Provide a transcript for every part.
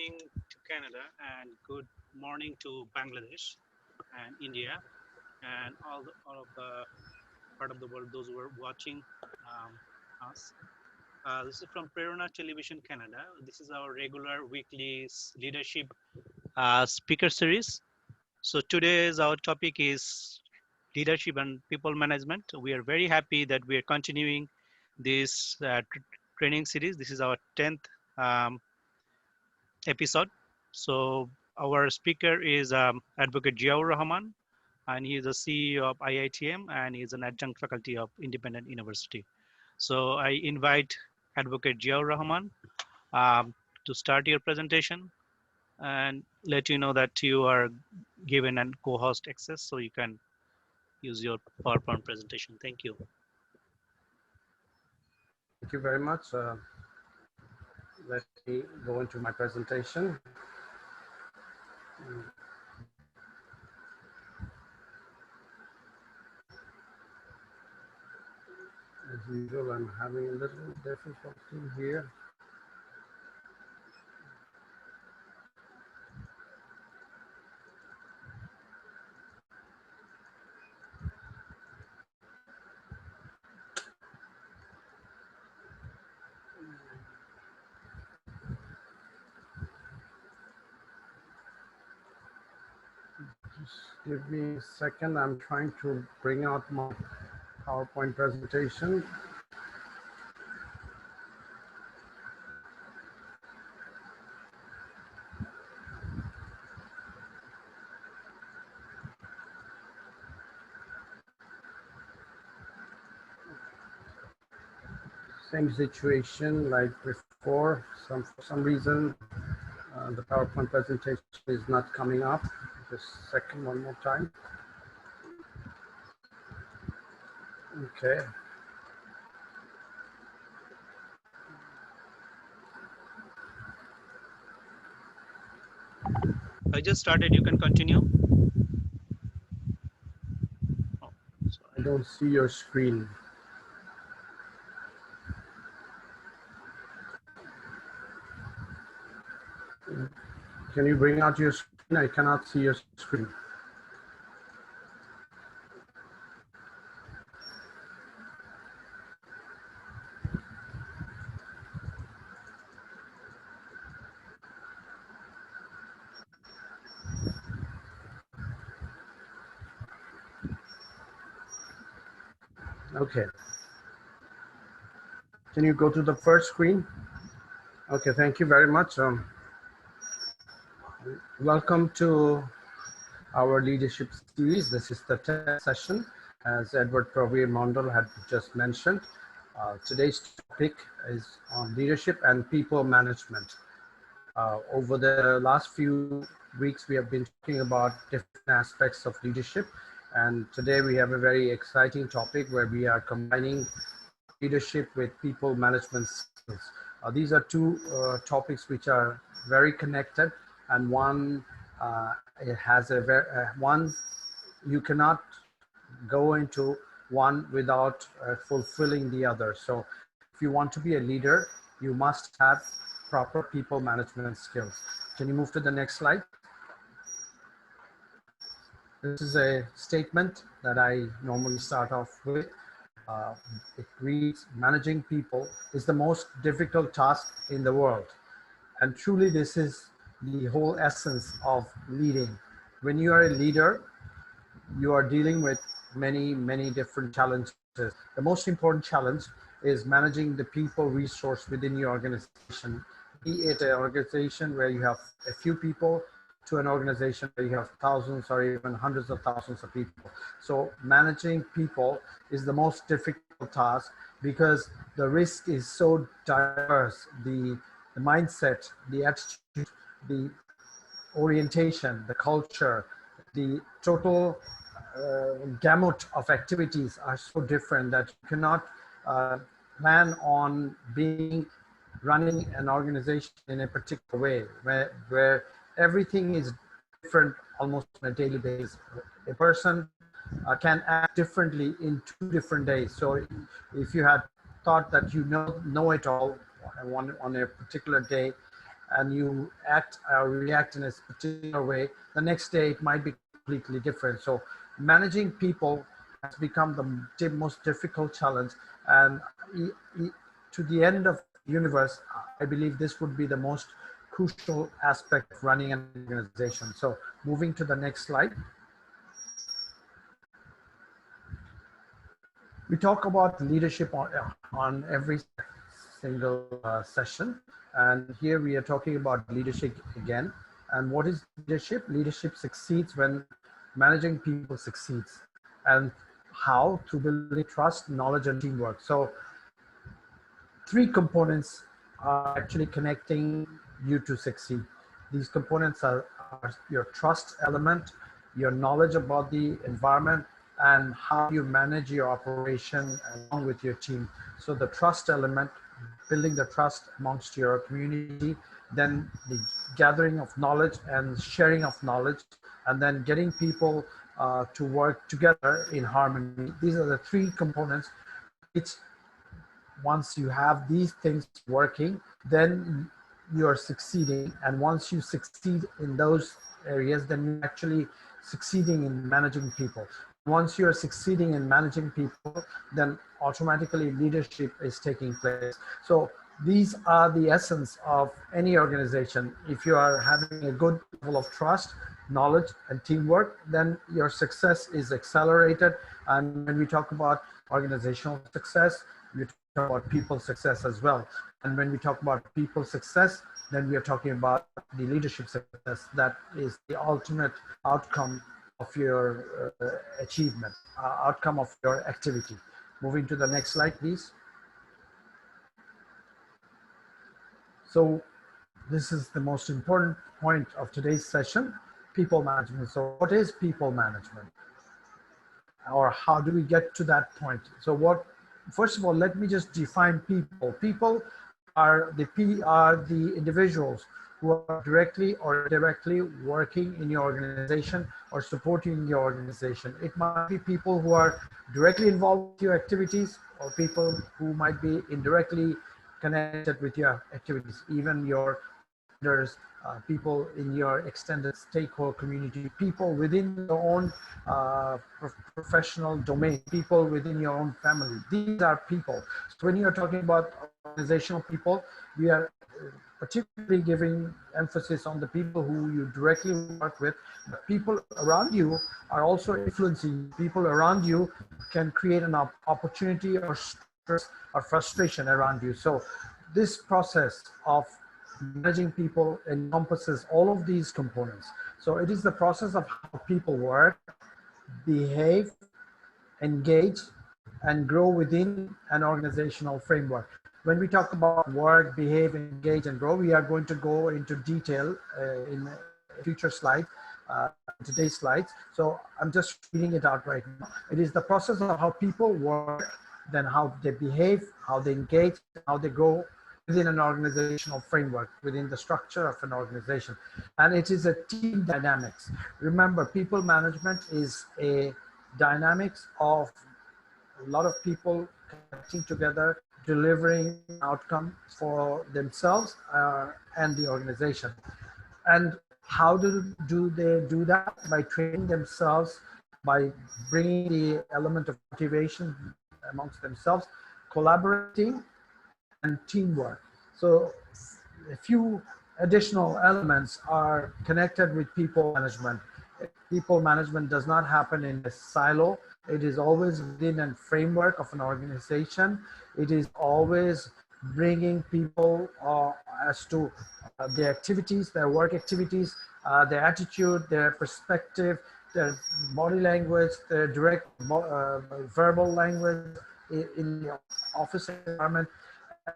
evening to Canada and good morning to Bangladesh and India and all of the part of the world those who are watching um, us. This is from Prerona Television Canada. This is our regular weekly leadership speaker series. So today's our topic is leadership and people management. We are very happy that we are continuing this training series. This is our 10th um, episode. So our speaker is Advocate Jiaur Rahman, and he is the CEO of IITM, and he is an adjunct faculty of Independent University. So I invite Advocate Jiaur Rahman to start your presentation and let you know that you are given a co-host access, so you can use your PowerPoint presentation. Thank you. Thank you very much. Let me go into my presentation. As usual, I'm having a little difficulty here. Just give me a second. I'm trying to bring out my PowerPoint presentation. Same situation like before. For some reason, the PowerPoint presentation is not coming up. Just a second, one more time. Okay. I just started. You can continue. Oh, I don't see your screen. Can you bring out your screen? I cannot see your screen. Okay. Can you go to the first screen? Okay, thank you very much. Welcome to our leadership series. This is the 10th session, as Edward Provir Mondal had just mentioned. Today's topic is on leadership and people management. Over the last few weeks, we have been talking about different aspects of leadership. And today we have a very exciting topic where we are combining leadership with people management skills. These are two topics which are very connected, and one it has a one you cannot go into one without fulfilling the other. So if you want to be a leader, you must have proper people management skills. Can you move to the next slide? This is a statement that I normally start off with. It reads, managing people is the most difficult task in the world. And truly this is the whole essence of leading. When you are a leader, you are dealing with many different challenges. The most important challenge is managing the people resource within your organization, be it an organization where you have a few people to an organization where you have thousands or even hundreds of thousands of people. So managing people is the most difficult task because the risk is so diverse. The mindset, the attitude, the orientation, the culture, the total gamut of activities are so different that you cannot plan on running an organization in a particular way where everything is different almost on a daily basis. A person can act differently in 2 different days. So if you had thought that you know it all on a particular day, and you act or react in a particular way, the next day it might be completely different. So managing people has become the most difficult challenge, and to the end of universe, I believe this would be the most crucial aspect of running an organization. So moving to the next slide. We talk about leadership on every single session. And here we are talking about leadership again. And what is leadership? Leadership succeeds when managing people succeeds. And how? Through building trust, knowledge, and teamwork. So three components are actually connecting you to succeed. These components are your trust element, your knowledge about the environment, and how you manage your operation along with your team. So the trust element, building the trust amongst your community, then the gathering of knowledge and sharing of knowledge, and then getting people to work together in harmony. These are the three components which, once you have these things working, then you're succeeding. And once you succeed in those areas, then you're actually succeeding in managing people. Once you're succeeding in managing people, then automatically leadership is taking place. So these are the essence of any organization. If you are having a good level of trust, knowledge, and teamwork, then your success is accelerated. And when we talk about organizational success, we talk about people success as well. And when we talk about people success, then we are talking about the leadership success. That is the ultimate outcome of your achievement, outcome of your activity. Moving to the next slide, please. So this is the most important point of today's session, people management. So what is people management? Or how do we get to that point? So first of all, let me just define people. People are the individuals who are directly or indirectly working in your organization or supporting your organization. It might be people who are directly involved with your activities, or people who might be indirectly connected with your activities, even your vendors, people in your extended stakeholder community, people within your own professional domain, people within your own family. These are people. So when you're talking about organizational people, we are particularly giving emphasis on the people who you directly work with. But people around you are also influencing. People around you can create an opportunity or stress or frustration around you. So this process of managing people encompasses all of these components. So it is the process of how people work, behave, engage, and grow within an organizational framework. When we talk about work, behave, engage, and grow, we are going to go into detail in future slides, today's slides. So I'm just reading it out right now. It is the process of how people work, then how they behave, how they engage, how they grow within an organizational framework, within the structure of an organization. And it is a team dynamics. Remember, people management is a dynamics of a lot of people connecting together, delivering outcome for themselves and the organization. And how do they do that? By training themselves, by bringing the element of motivation amongst themselves, collaborating, and teamwork. So a few additional elements are connected with people management. People management does not happen in a silo. It is always within a framework of an organization. It is always bringing people as to their activities, their work activities, their attitude, their perspective, their body language, their direct verbal language in the office environment,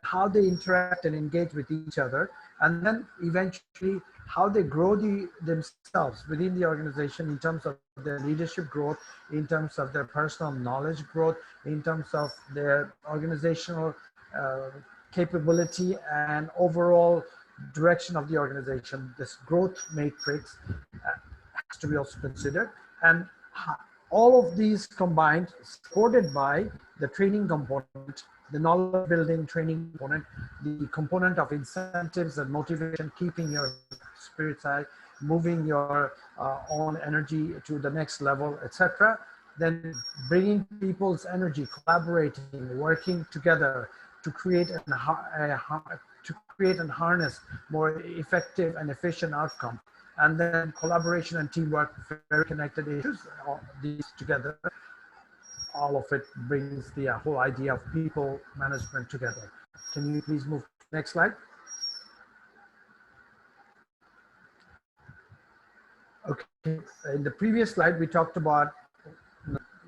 how they interact and engage with each other, and then eventually how they grow themselves within the organization in terms of their leadership growth, in terms of their personal knowledge growth, in terms of their organizational capability and overall direction of the organization. This growth matrix has to be also considered. And all of these combined, supported by the training component, the knowledge building training component, the component of incentives and motivation, keeping your spirits high, moving your own energy to the next level, etc. Then bringing people's energy, collaborating, working together to create to create and harness more effective and efficient outcome. And then collaboration and teamwork, very connected issues, all these together, all of it brings the whole idea of people management together. Can you please move to the next slide? Okay, in the previous slide, we talked about,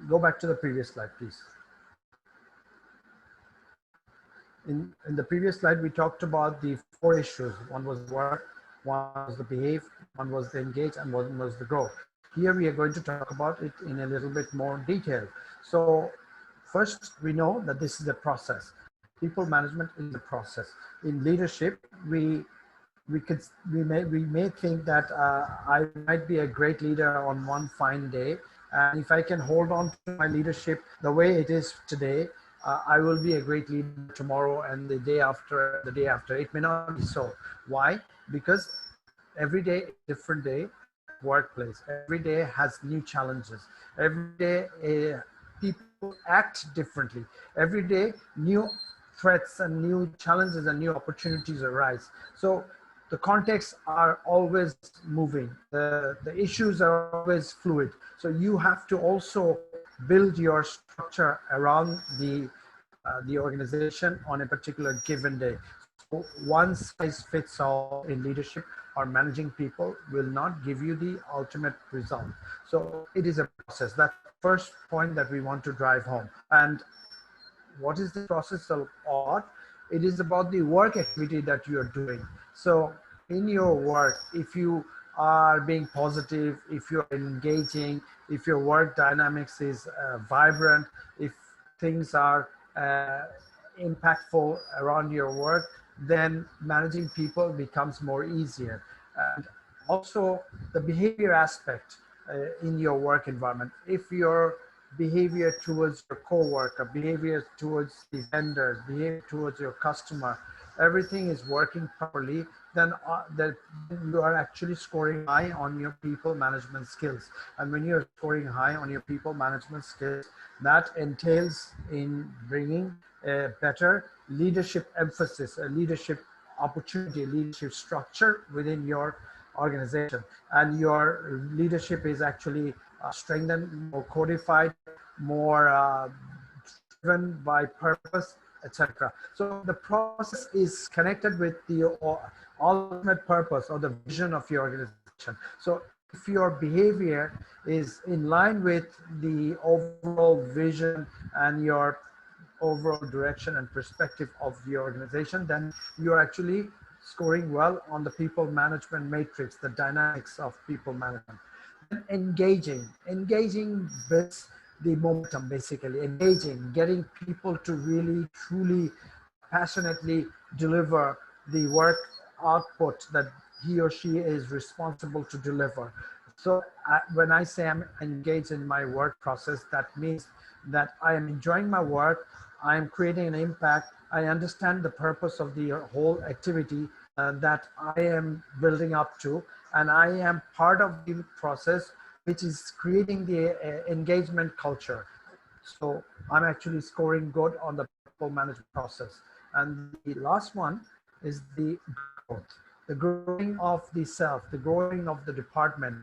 go back to the previous slide, please. In the previous slide, we talked about the four issues. One was work, one was the behave, one was the engage, and one was the grow. Here we are going to talk about it in a little bit more detail. So first, we know that this is a process. People management is a process. In leadership, we may think that I might be a great leader on one fine day, and if I can hold on to my leadership the way it is today, I will be a great leader tomorrow and the day after, the day after. It may not be so. Why? Because every day is a different day at workplace. Every day has new challenges. Every day people act differently. Every day new threats and new challenges and new opportunities arise. So the contexts are always moving. The issues are always fluid. So you have to also build your structure around the organization on a particular given day. So one size fits all in leadership or managing people will not give you the ultimate result. So it is a process. That's the first point that we want to drive home. And what is the process about? It is about the work activity that you are doing. So in your work, if you are being positive, if you're engaging, if your work dynamics is vibrant, if things are impactful around your work, then managing people becomes more easier. And also the behavior aspect in your work environment. If your behavior towards your coworker, behavior towards the vendors, behavior towards your customer, everything is working properly, then you are actually scoring high on your people management skills. And when you're scoring high on your people management skills, that entails in bringing a better leadership emphasis, a leadership opportunity, leadership structure within your organization. And your leadership is actually strengthened, more codified, more driven by purpose, etc. So the process is connected with the ultimate purpose or the vision of your organization. So if your behavior is in line with the overall vision and your overall direction and perspective of the organization, then you're actually scoring well on the people management matrix, the dynamics of people management. And engaging builds the momentum, basically engaging, getting people to really truly passionately deliver the work output that he or she is responsible to deliver. So when I say I'm engaged in my work process, that means that I am enjoying my work, I am creating an impact, I understand the purpose of the whole activity that I am building up to, and I am part of the process which is creating the engagement culture. So I'm actually scoring good on the people management process. And the last one is the growth, the growing of the self, the growing of the department,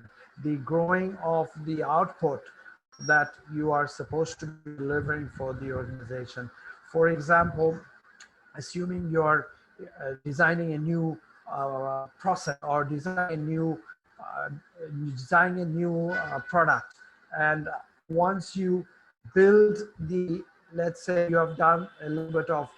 the growing of the output that you are supposed to be delivering for the organization. For example, assuming you're designing a new process or uh, designing a new product, and once you build the, let's say you have done a little bit of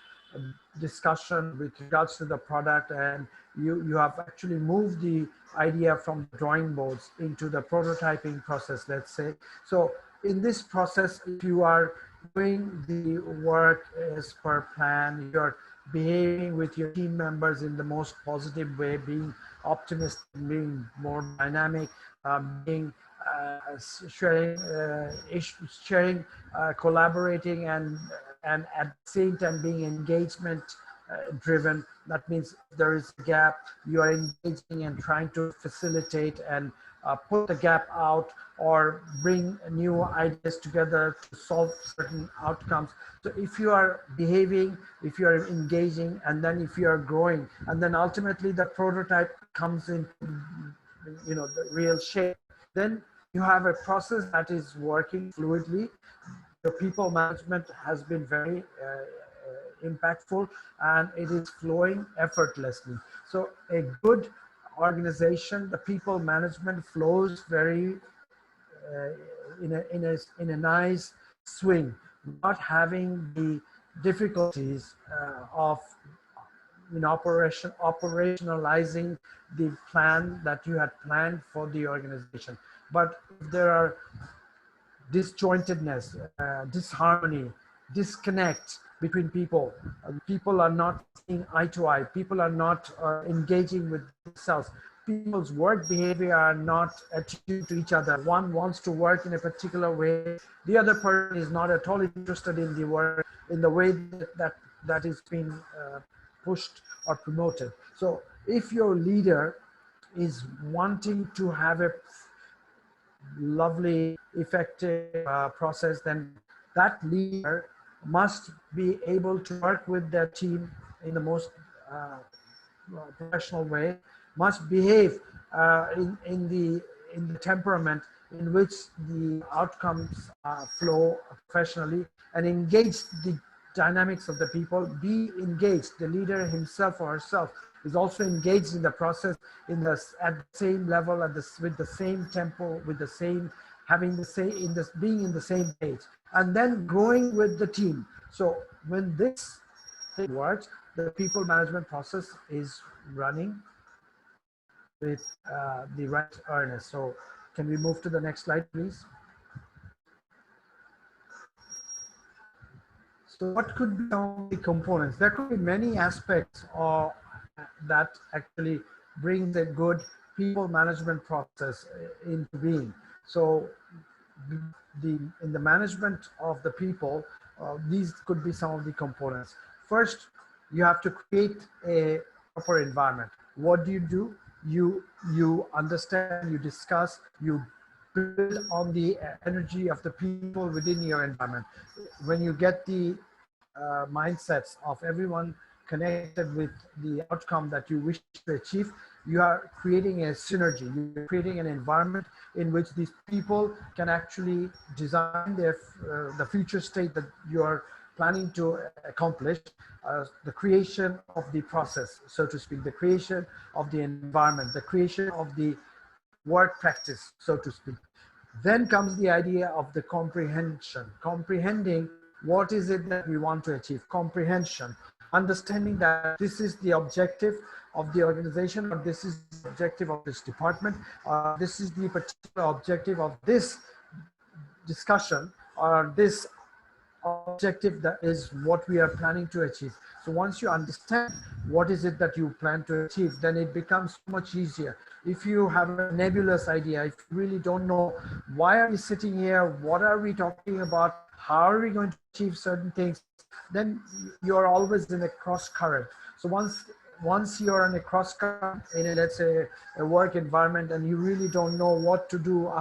discussion with regards to the product, and you have actually moved the idea from the drawing boards into the prototyping process, let's say. So in this process, if you are doing the work as per plan, you're behaving with your team members in the most positive way, being optimistic, being more dynamic, being sharing, collaborating, and and at the same time being engagement driven. That means if there is a gap, you are engaging and trying to facilitate and put the gap out or bring new ideas together to solve certain outcomes. So if you are behaving, if you are engaging, and then if you are growing, and then ultimately the prototype comes into the real shape, then you have a process that is working fluidly. The people management has been very impactful, and it is flowing effortlessly. So a good organization, the people management flows very in a nice swing, not having the difficulties of operationalizing the plan that you had planned for the organization. But if there are disjointedness, disharmony, disconnect between people. People are not seeing eye to eye. People are not engaging with themselves. People's work behavior are not attuned to each other. One wants to work in a particular way. The other person is not at all interested in the work in the way that is being pushed or promoted. So if your leader is wanting to have a lovely, effective process, then that leader must be able to work with their team in the most uh, professional way, must behave in the temperament in which the outcomes flow professionally, and engage the dynamics of the people, be engaged. The leader himself or herself is also engaged in the process at the same level, with the same tempo, with the same, having the same, being in the same page, and then growing with the team. So when this thing works, the people management process is running with the right earnest. So can we move to the next slide, please? So what could be some of the components? There could be many aspects that actually brings a good people management process into being. So in the management of the people, these could be some of the components. First, you have to create a proper environment. What do? You understand, you discuss, you build on the energy of the people within your environment. When you get the mindsets of everyone connected with the outcome that you wish to achieve, you are creating a synergy. You're creating an environment in which these people can actually design the future state that you are planning to accomplish, the creation of the process, so to speak, the creation of the environment, the creation of the work practice, so to speak. Then comes the idea of the comprehension, comprehending what is it that we want to achieve, comprehension, understanding that this is the objective of the organization, or this is the objective of this department, this is the particular objective of this discussion, or this objective that is what we are planning to achieve. So once you understand what is it that you plan to achieve, then it becomes so much easier. If you have a nebulous idea, if you really don't know why are we sitting here, what are we talking about, how are we going to achieve certain things, then you're always in a cross current. So once you're in a cross current in a, let's say, a work environment, and you really don't know what to do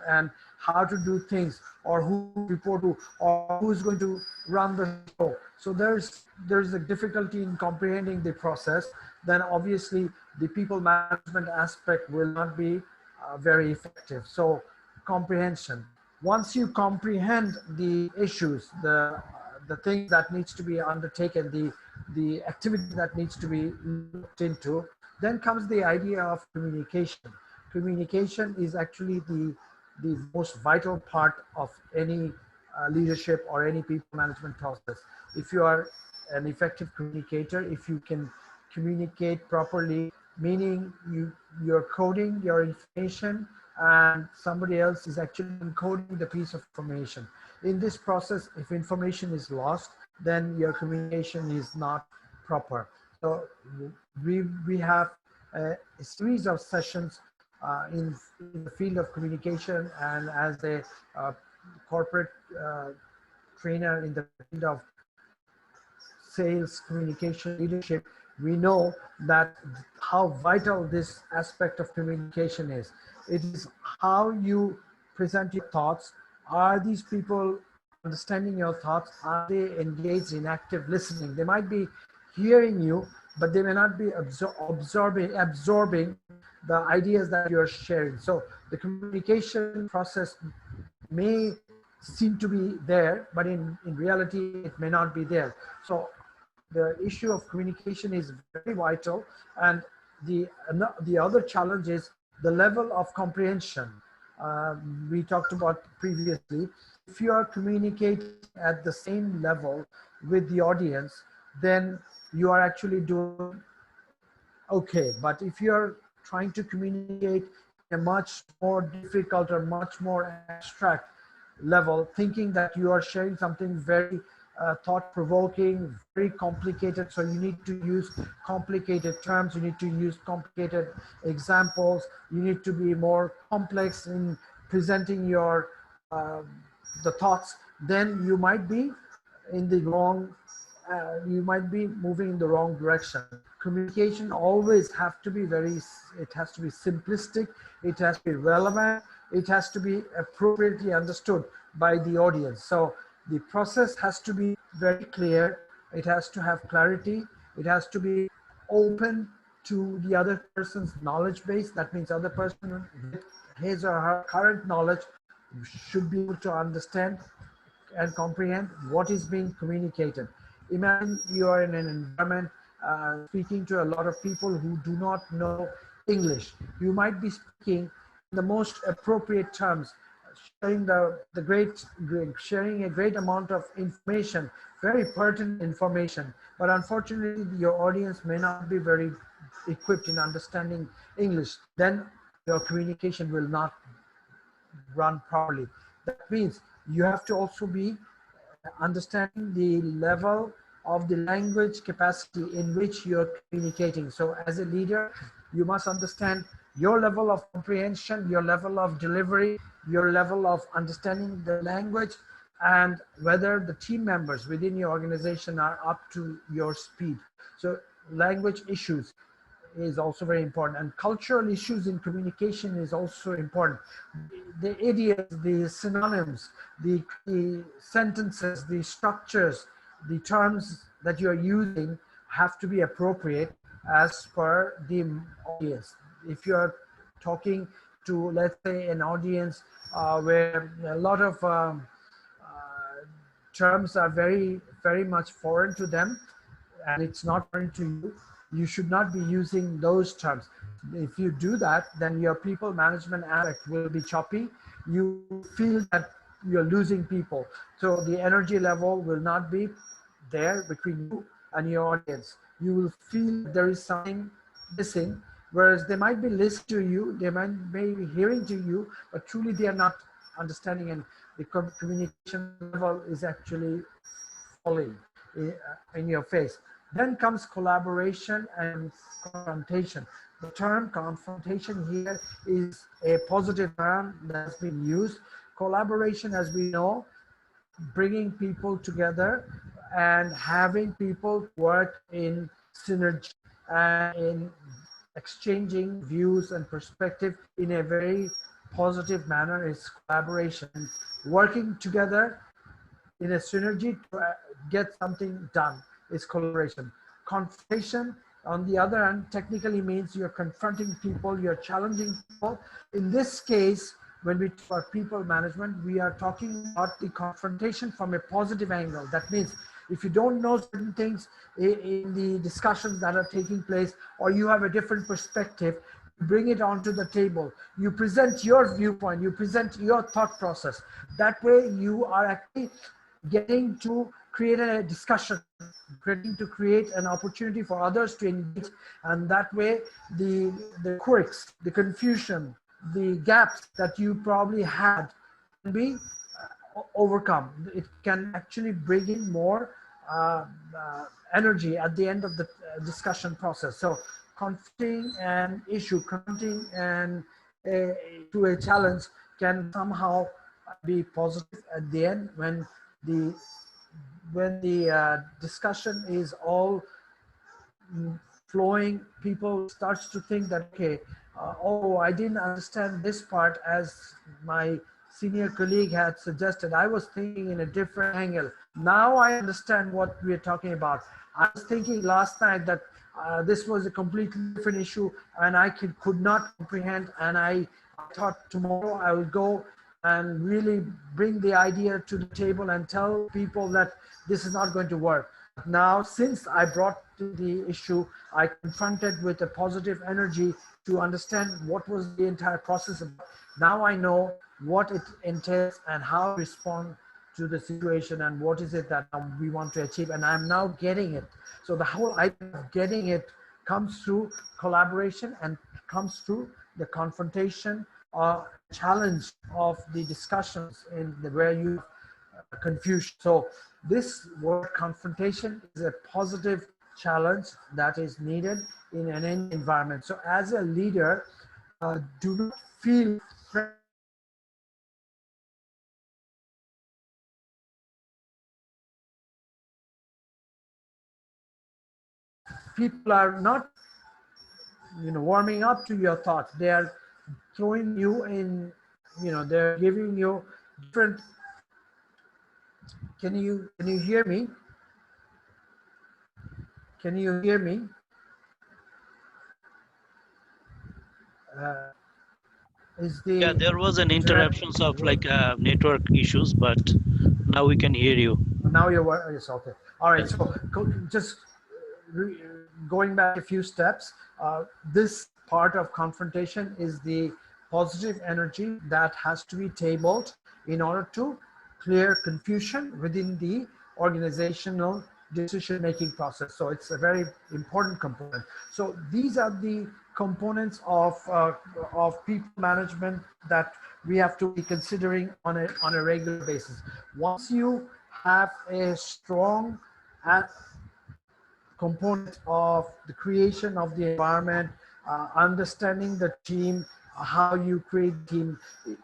and how to do things, or who to report to, or who's going to run the show. So there's a difficulty in comprehending the process. Then obviously the people management aspect will not be very effective. So comprehension. Once you comprehend the issues, the things that needs to be undertaken, the activity that needs to be looked into, then comes the idea of communication. Communication is actually the most vital part of any leadership or any people management process. If you are an effective communicator, if you can communicate properly, meaning you're coding your information and somebody else is actually encoding the piece of information. In this process, if information is lost, then your communication is not proper. So we have a series of sessions in the field of communication, and as a corporate trainer in the field of sales, communication, leadership, we know that how vital this aspect of communication is. It is how you present your thoughts. Are these people understanding your thoughts? Are they engaged in active listening? They might be hearing you, but they may not be absorbing the ideas that you're sharing. So the communication process may seem to be there, but in reality, it may not be there. So the issue of communication is very vital. And the other challenge is the level of comprehension. We talked about previously. If you are communicating at the same level with the audience, then you are actually doing okay. But if you're trying to communicate in a much more difficult or much more abstract level, thinking that you are sharing something very thought-provoking, very complicated, so you need to use complicated terms, you need to use complicated examples, you need to be more complex in presenting your uh, the thoughts, then you might be in the wrong you might be moving in the wrong direction. Communication always have to be it has to be simplistic, it has to be relevant, it has to be appropriately understood by the audience. So the process has to be very clear, it has to have clarity, it has to be open to the other person's knowledge base. That means other person with his or her current knowledge should be able to understand and comprehend what is being communicated. Imagine you are in an environment speaking to a lot of people who do not know English. You might be speaking in the most appropriate terms, sharing sharing a great amount of information, very pertinent information. But unfortunately, your audience may not be very equipped in understanding English. Then your communication will not run properly. That means you have to also be understanding the level of the language capacity in which you're communicating. So as a leader, you must understand your level of comprehension, your level of delivery, your level of understanding the language, and whether the team members within your organization are up to your speed. So language issues is also very important, and cultural issues in communication is also important. The idioms, the synonyms, the sentences, the structures, the terms that you're using have to be appropriate as per the audience. If you're talking to, let's say, an audience where a lot of terms are very much foreign to them, and it's not foreign to you, you should not be using those terms. If you do that, then your people management aspect will be choppy. You feel that you're losing people. So the energy level will not be there between you and your audience. You will feel there is something missing, whereas they might be listening to you, they might be hearing to you, but truly they are not understanding, and the communication level is actually falling in your face. Then comes collaboration and confrontation. The term confrontation here is a positive term that has been used. Collaboration, as we know, bringing people together and having people work in synergy and in exchanging views and perspective in a very positive manner is collaboration. Working together in a synergy to get something done is collaboration. Confrontation, on the other hand, technically means you're confronting people, you're challenging people. In this case, when we talk about people management, we are talking about the confrontation from a positive angle. That means if you don't know certain things in the discussions that are taking place, or you have a different perspective, you bring it onto the table. You present your viewpoint, you present your thought process. That way you are actually getting to create a discussion, getting to create an opportunity for others to engage, and that way the quirks, the confusion, the gaps that you probably had can be overcome. It can actually bring in more energy at the end of the discussion process. So confronting an issue, confronting and to a challenge can somehow be positive at the end when the when the discussion is all flowing, people starts to think that, okay, oh, I didn't understand this part as my senior colleague had suggested. I was thinking in a different angle. Now I understand what we're talking about. I was thinking last night that this was a completely different issue and I could not comprehend, and I thought tomorrow I will go and really bring the idea to the table and tell people that this is not going to work. Now, since I brought the issue, I confronted with a positive energy to understand what was the entire process about. Now I know what it entails and how to respond to the situation and what is it that we want to achieve. And I'm now getting it. So the whole idea of getting it comes through collaboration and comes through the confrontation and challenge of the discussions in the where you confusion. So this word confrontation is a positive challenge that is needed in any environment. So as a leader, do not feel threatened people are not, warming up to your thoughts. They are throwing you in, they're giving you different. Can you hear me? Can you hear me? uh, is Yeah, the there was an internet interruptions of like network issues, but now we can hear you. now you're yes, okay, all right. Yes. So just re- going back a few steps, this part of confrontation is the positive energy that has to be tabled in order to clear confusion within the organizational decision making process. So it's a very important component. So these are the components of people management that we have to be considering on a regular basis. Once you have a strong component of the creation of the environment, understanding the team, how you create team.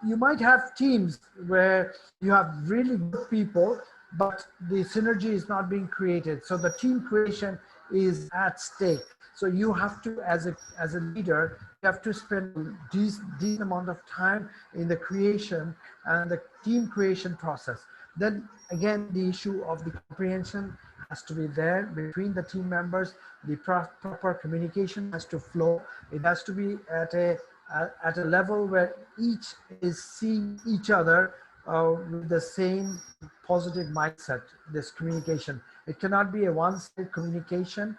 You might have teams where you have really good people, but the synergy is not being created. So the team creation is at stake. So you have to, as a leader, you have to spend decent amount of time in the creation and the team creation process. Then again, the issue of the comprehension has to be there between the team members. The proper communication has to flow. It has to be at a level where each is seeing each other with the same positive mindset. This communication, it cannot be a one-sided communication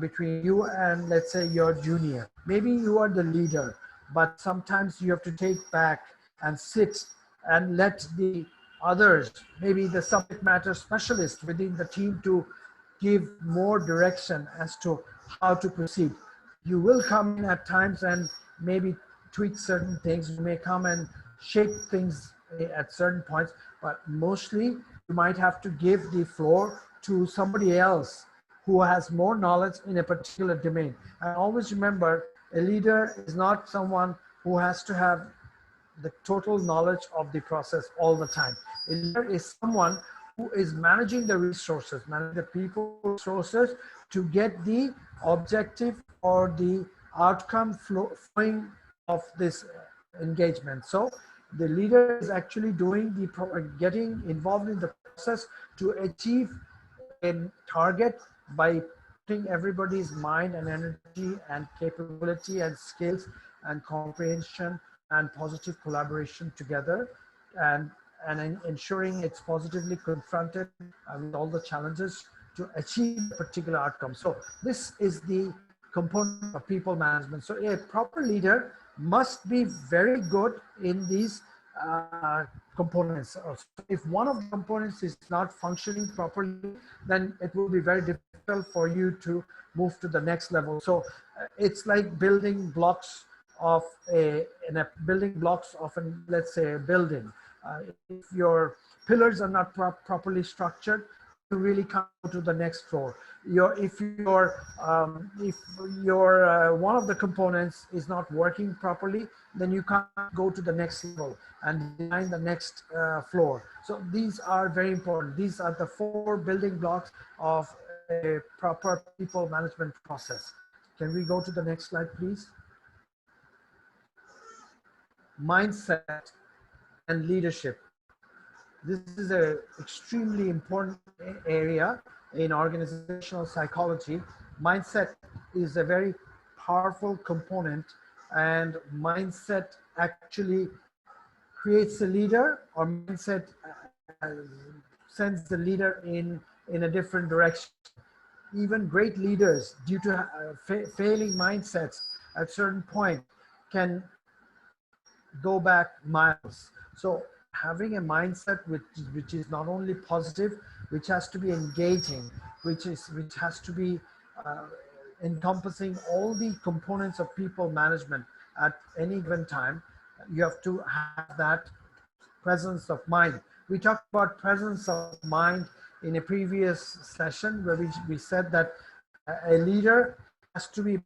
between you and, let's say, your junior. Maybe you are the leader, but sometimes you have to take back and sit and let the others, maybe the subject matter specialist within the team, to give more direction as to how to proceed. You will come in at times and maybe tweak certain things. You may come and shape things at certain points, but mostly you might have to give the floor to somebody else who has more knowledge in a particular domain. And always remember, a leader is not someone who has to have the total knowledge of the process all the time. A leader is someone who is managing the resources, managing the people resources to get the objective or the outcome flowing of this engagement. So the leader is actually doing getting involved in the process to achieve a target by putting everybody's mind and energy and capability and skills and comprehension and positive collaboration together, and ensuring it's positively confronted with all the challenges to achieve a particular outcome. So this is the component of people management. So a proper leader must be very good in these components. So if one of the components is not functioning properly, then it will be very difficult for you to move to the next level. So it's like building blocks of building blocks of an, let's say, a building. If your pillars are not properly structured, you really can't go to the next floor. If your one of the components is not working properly, then you can't go to the next level and design the next floor. So these are very important. These are the four building blocks of a proper people management process. Can we go to the next slide, please? Mindset and leadership. This is an extremely important area in organizational psychology. Mindset is a very powerful component, and mindset actually creates a leader, or mindset sends the leader in a different direction. Even great leaders, due to failing mindsets at certain point, can go back miles. So having a mindset which is not only positive, which has to be engaging, which has to be uh, encompassing all the components of people management at any given time, you have to have that presence of mind. We talked about presence of mind in a previous session where we said that a leader has to be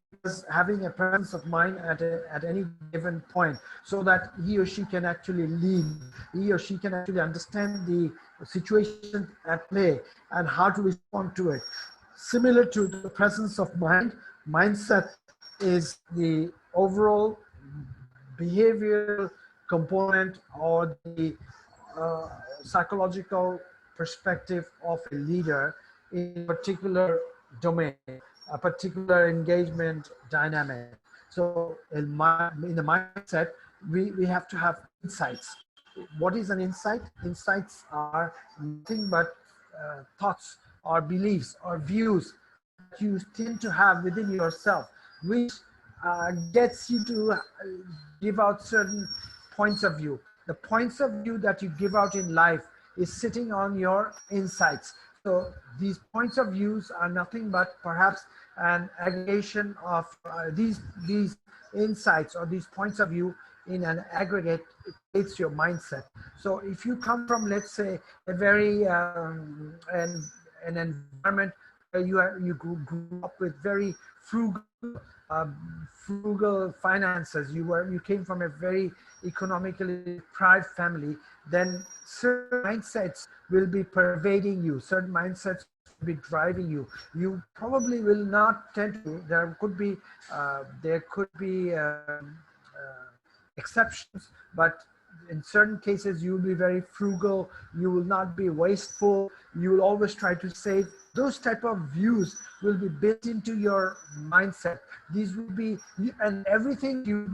having a presence of mind at any given point so that he or she can actually lead. He or she can actually understand the situation at play and how to respond to it. Similar to the presence of mind, mindset is the overall behavioral component or the uh, psychological perspective of a leader in a particular domain, a particular engagement dynamic. So in the mindset, we have to have insights. What is an insight? Insights are nothing but thoughts or beliefs or views that you tend to have within yourself, which gets you to give out certain points of view. The points of view that you give out in life is sitting on your insights. So these points of views are nothing but perhaps an aggregation of these insights or these points of view in an aggregate. It creates your mindset. So if you come from, let's say, a very an environment where you grew up with very frugal finances, you came from a very economically deprived family, then certain mindsets will be pervading you, certain mindsets will be driving you. You probably will not tend to, there could be exceptions, but in certain cases you will be very frugal, you will not be wasteful, you will always try to save. Those type of views will be built into your mindset. These will be, and everything you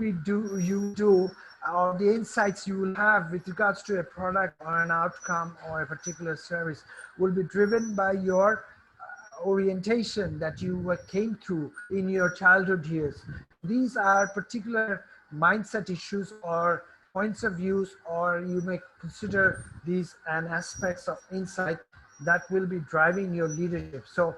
do or the insights you will have with regards to a product or an outcome or a particular service will be driven by your orientation that you came through in your childhood years. These are particular mindset issues or points of views, or you may consider these an aspects of insight that will be driving your leadership. So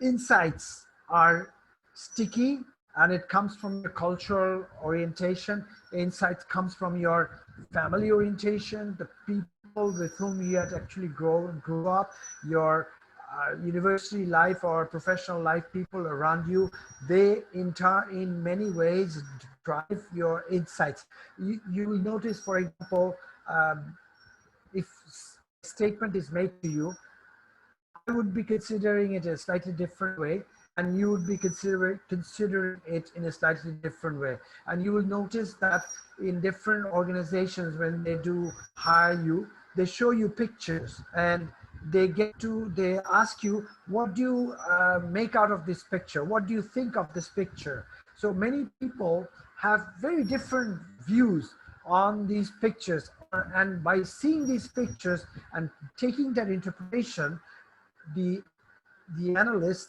insights are sticky, and it comes from your cultural orientation. Insights comes from your family orientation, the people with whom you had actually grew up, your university life or professional life, people around you. They in many ways drive your insights. You will notice, for example, if a statement is made to you, I would be considering it a slightly different way, and you would be considering it in a slightly different way. And you will notice that in different organizations, when they do hire you, they show you pictures, and they ask you, what do you make out of this picture? What do you think of this picture? So many people have very different views on these pictures, and by seeing these pictures and taking that interpretation, the the analyst,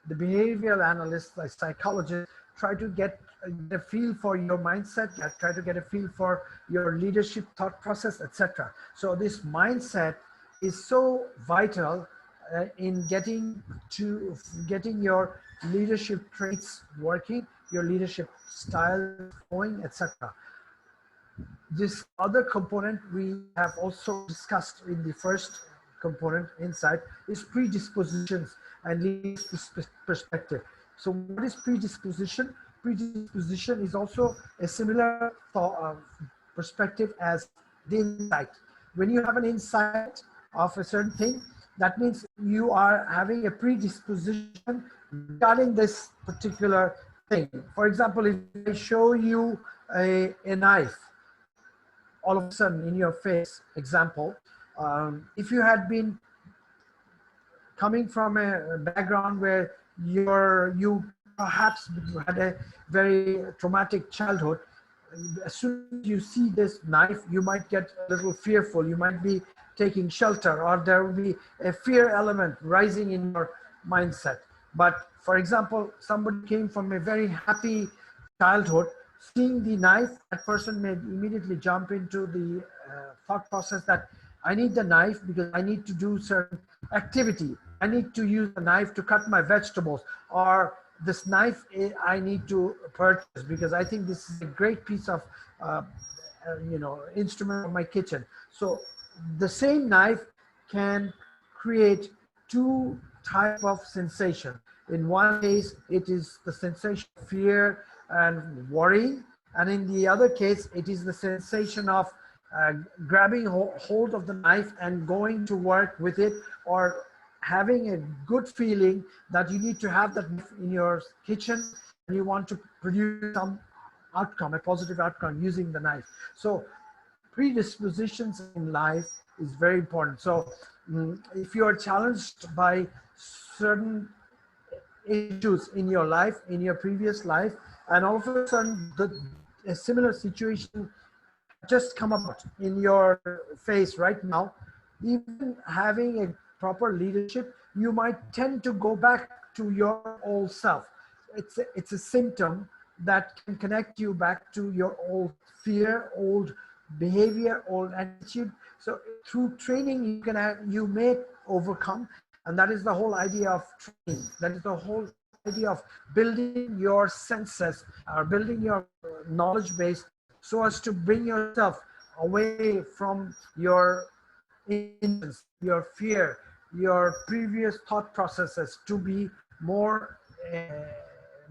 the behavioral analyst, the psychologist, try to get a feel for your mindset, try to get a feel for your leadership thought process, etc. So this mindset is so vital in getting your leadership traits working, your leadership style flowing, etc. This other component we have also discussed in the first component inside is predispositions and leads to perspective. So what is predisposition? Predisposition is also a similar thought, perspective as the insight. When you have an insight of a certain thing, that means you are having a predisposition regarding this particular thing. For example, if I show you a knife all of a sudden in your face, example, if you had been coming from a background where you perhaps had a very traumatic childhood, as soon as you see this knife, you might get a little fearful. You might be taking shelter, or there will be a fear element rising in your mindset. But for example, somebody came from a very happy childhood, seeing the knife, that person may immediately jump into the thought process that I need the knife because I need to do certain activity. I need to use the knife to cut my vegetables, or this knife I need to purchase because I think this is a great piece of instrument for my kitchen. So the same knife can create two type of sensation. In one case, it is the sensation of fear and worry, and in the other case, it is the sensation of grabbing hold of the knife and going to work with it, or having a good feeling that you need to have that knife in your kitchen and you want to produce some outcome, a positive outcome using the knife. So predispositions in life is very important. So if you are challenged by certain issues in your life, in your previous life, and all of a sudden a similar situation just come up in your face right now, even having a proper leadership, you might tend to go back to your old self. It's a symptom that can connect you back to your old fear, old behavior, old attitude. So through training, you may overcome, and that is the whole idea of training. That is the whole idea of building your senses or building your knowledge base so as to bring yourself away from your innocence, your fear, your previous thought processes, to be more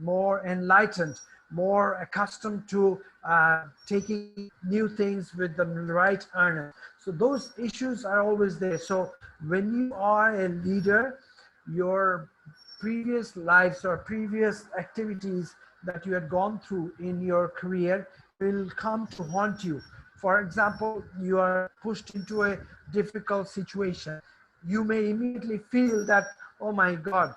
more enlightened, more accustomed to taking new things with the right earnest. So those issues are always there. So when you are a leader, your previous lives or previous activities that you had gone through in your career will come to haunt you. For example, you are pushed into a difficult situation. You may immediately feel that, oh my God,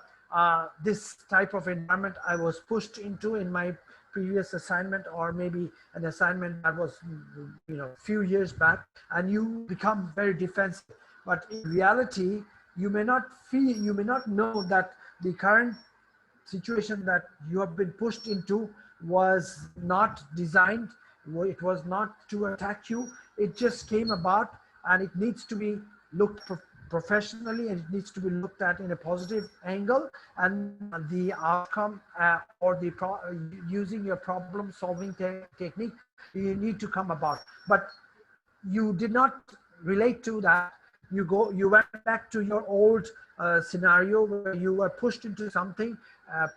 this type of environment I was pushed into in my previous assignment, or maybe an assignment that was, few years back, and you become very defensive. But in reality, you may not know that the current situation that you have been pushed into was not designed, it was not to attack you, it just came about, and it needs to be looked professionally, and it needs to be looked at in a positive angle, and the outcome or the using your problem solving technique, you need to come about. But you did not relate to that. You went back to your old scenario where you were pushed into something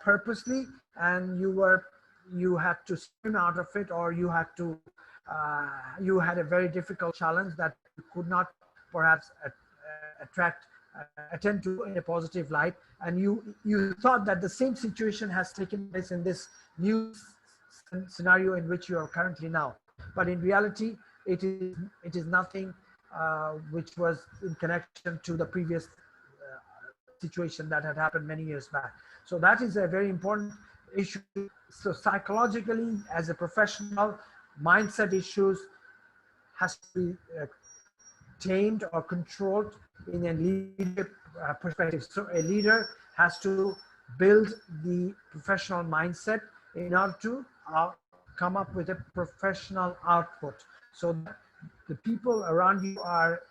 purposely, and you had to swim out of it, or you had a very difficult challenge that you could not perhaps attend to in a positive light, and you thought that the same situation has taken place in this new scenario in which you are currently now. But in reality, it is nothing which was in connection to the previous situation that had happened many years back. So that is a very important issue. So psychologically, as a professional, mindset issues has to be tamed or controlled in a leadership perspective. So a leader has to build the professional mindset in order to come up with a professional output, so that the people around you are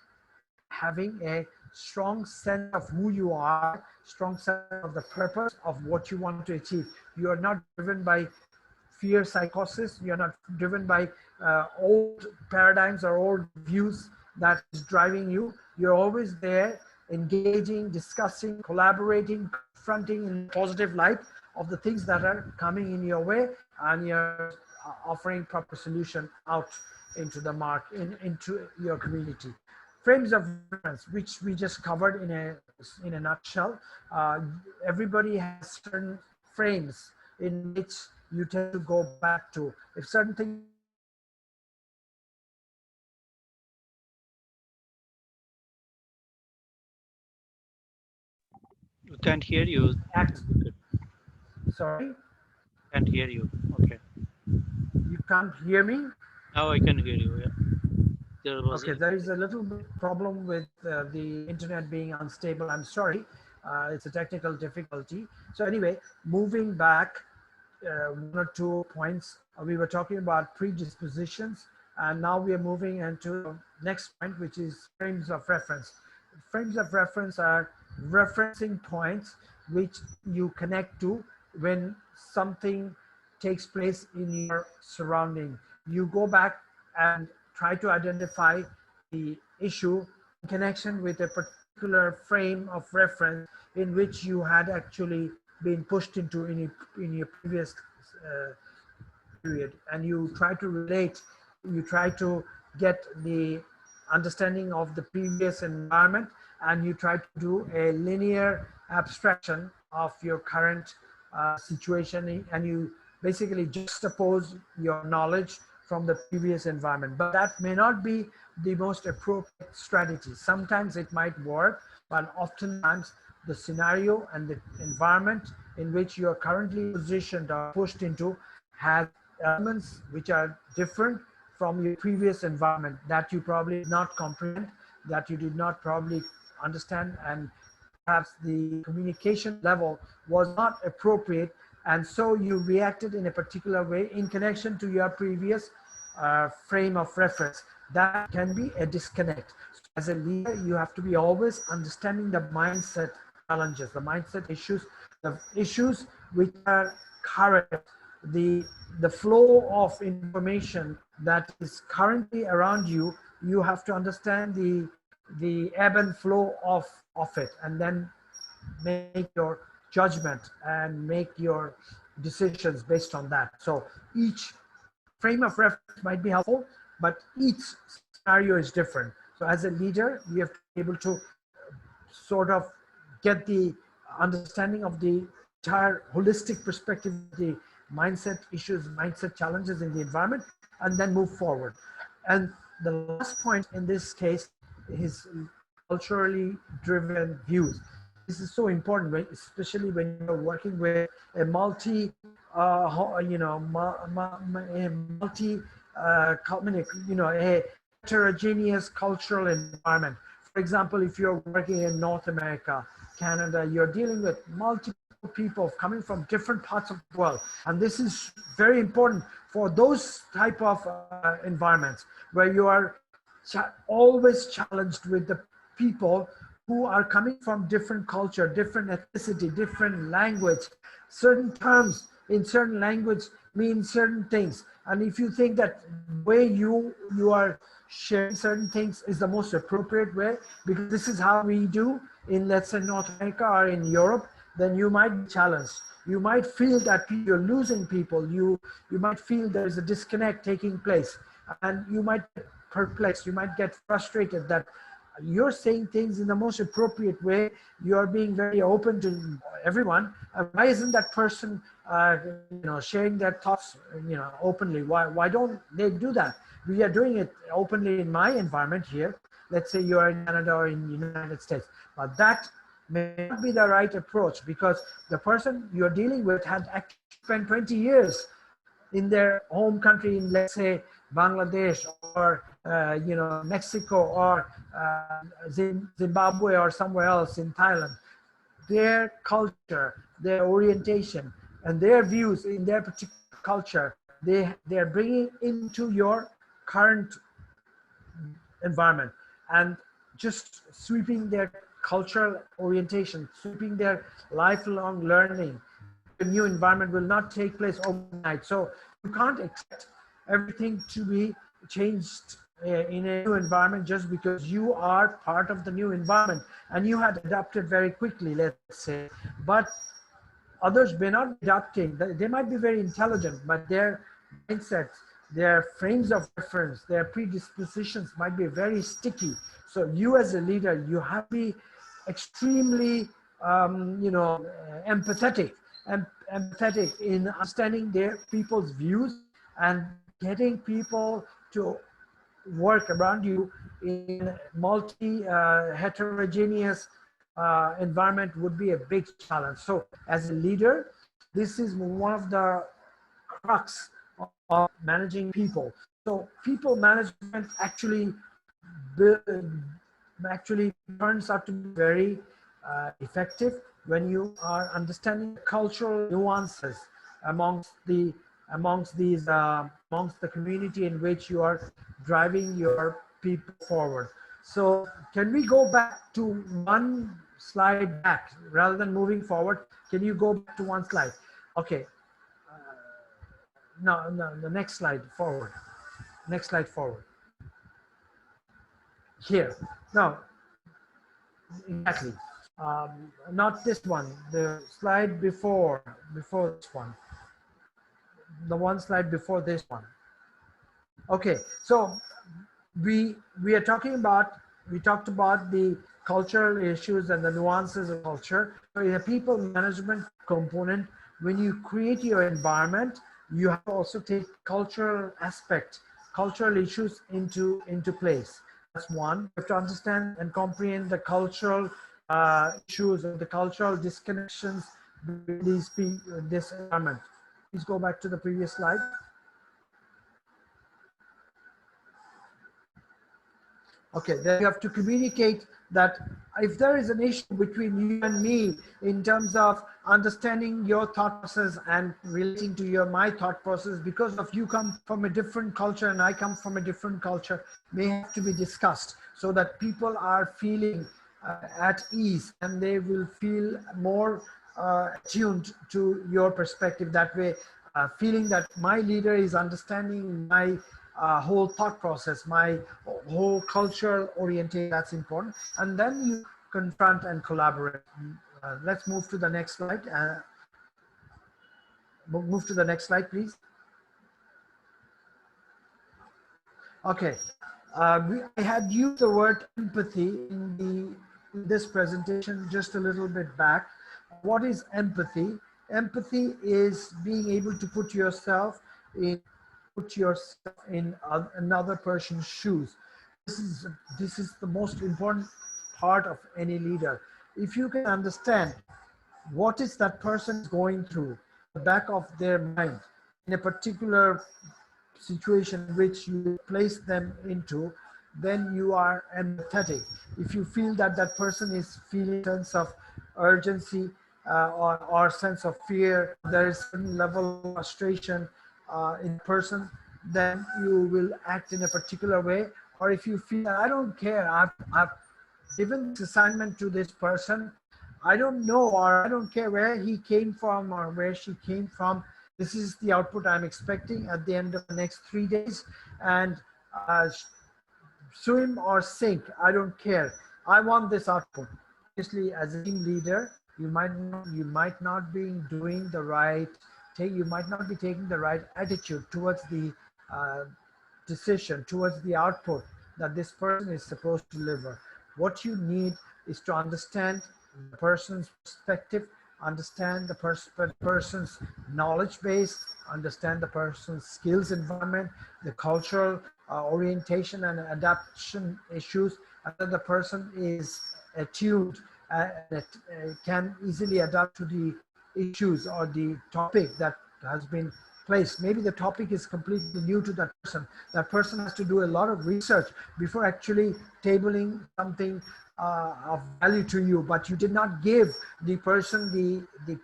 having a strong sense of who you are, strong sense of the purpose of what you want to achieve. You are not driven by fear psychosis. You're not driven by old paradigms or old views that is driving you. You're always there engaging, discussing, collaborating, confronting in a positive light of the things that are coming in your way, and you're offering proper solution out into the into your community. Frames of reference, which we just covered in a nutshell. uh, Everybody has certain frames in which you tend to go back to. If certain things are happening in your environment, you tend to We can't hear you. act. Good. Sorry, Can't hear you. Okay. you can't hear me. Now I can hear you. Yeah. There was Okay, there is a little bit problem with the internet being unstable. I'm sorry. It's a technical difficulty. So anyway, moving back one or two points. We were talking about predispositions, and now we are moving into the next point, which is frames of reference. Frames of reference are referencing points which you connect to when something takes place in your surrounding. You go back and try to identify the issue in connection with a particular frame of reference in which you had actually been pushed into in your previous uh, period, and you try to relate, you try to get the understanding of the previous environment, and you try to do a linear abstraction of your current situation, and you basically juxtapose your knowledge from the previous environment. But that may not be the most appropriate strategy. Sometimes it might work, but oftentimes the scenario and the environment in which you are currently positioned or pushed into has elements which are different from your previous environment that you probably did not comprehend, that you did not probably understand, and perhaps the communication level was not appropriate, and so you reacted in a particular way in connection to your previous frame of reference. That can be a disconnect. So as a leader, you have to be always understanding the mindset challenges, the mindset issues, the issues which are current, the the flow of information that is currently around you. You have to understand the ebb and flow of it, and then make your judgment and make your decisions based on that. So each frame of reference might be helpful, but each scenario is different. So as a leader, you have to be able to sort of get the understanding of the entire holistic perspective of the mindset issues, mindset challenges in the environment, and then move forward. And the last point in this case is culturally driven views. This is so important, right? Especially when you're working with a multi, a multi, a heterogeneous cultural environment. For example, if you're working in North America, Canada, you're dealing with multiple people coming from different parts of the world, and this is very important for those type of environments where you are always challenged with the people who are coming from different culture, different ethnicity, different language. Certain terms in certain language mean certain things, and if you think that the way you are sharing certain things is the most appropriate way because this is how we do in, let's say, North America or in Europe, then you might be challenged. You might feel that you're losing people. You might feel there is a disconnect taking place, and you might get perplexed. You might get frustrated that you're saying things in the most appropriate way. You're being very open to everyone. Why isn't that person, sharing their thoughts, openly? Why don't they do that? We are doing it openly in my environment here. Let's say you are in Canada or in the United States, but that may not be the right approach because the person you're dealing with had actually spent 20 years in their home country, in, let's say, Bangladesh or Mexico or Zimbabwe or somewhere else in Thailand. Their culture, their orientation, and their views in their particular culture, they're bringing into your current environment, and just sweeping their cultural orientation, sweeping their lifelong learning into a new environment will not take place overnight. So you can't expect everything to be changed in a new environment just because you are part of the new environment and you had adapted very quickly, let's say. But others may not be adapting. They might be very intelligent, but their mindsets, their frames of reference, their predispositions might be very sticky. So you as a leader, you have to be extremely, empathetic and empathetic in understanding their people's views and getting people to work around you in multi heterogeneous environment would be a big challenge. So as a leader, this is one of the crux of managing people. So people management actually turns out to be very effective when you are understanding the cultural nuances amongst the amongst the community in which you are driving your people forward. So can we go back to one slide back rather than moving forward? Can you go back to one slide? Okay. No, no, the next slide forward. Next slide forward. Here. No, exactly. Not this one. The slide before this one. The one slide before this one. Okay, so we are talking about we talked about the cultural issues and the nuances of culture. So in a people management component, when you create your environment, you have to also take cultural aspect, cultural issues into place. That's one. You have to understand and comprehend the cultural issues or the cultural disconnections between this environment. Please go back to the previous slide. Okay, then you have to communicate that if there is an issue between you and me in terms of understanding your thought process and relating to my thought process, because of you come from a different culture and I come from a different culture, may have to be discussed so that people are feeling at ease and they will feel more attuned to your perspective that way, feeling that my leader is understanding my whole thought process, my whole cultural orientation. That's important. And then you confront and collaborate. Let's move to the next slide. Move to the next slide, please. Okay. I had used the word empathy in this presentation just a little bit back. What is empathy? Empathy is being able to put yourself in another person's shoes. This is the most important part of any leader. If you can understand what is that person going through at the back of their mind in a particular situation which you place them into, then you are empathetic. If you feel that that person is feeling a sense of urgency or sense of fear, there is a certain level of frustration in the person, then you will act in a particular way. Or if you feel that I don't care, I've given this assignment to this person, I don't know or I don't care where he came from or where she came from. This is the output I'm expecting at the end of the next 3 days. And swim or sink, I don't care. I want this output. Obviously, as a team leader, you might not be doing the right thing. You might not be taking the right attitude towards the uh, decision, towards the output that this person is supposed to deliver. What you need is to understand the person's perspective, understand the person's knowledge base, understand the person's skills environment, the cultural orientation and adaptation issues, and that the person is attuned and can easily adapt to the issues or the topic that has been placed. Maybe the topic is completely new to that person. That person has to do a lot of research before actually tabling something of value to you, but you did not give the person the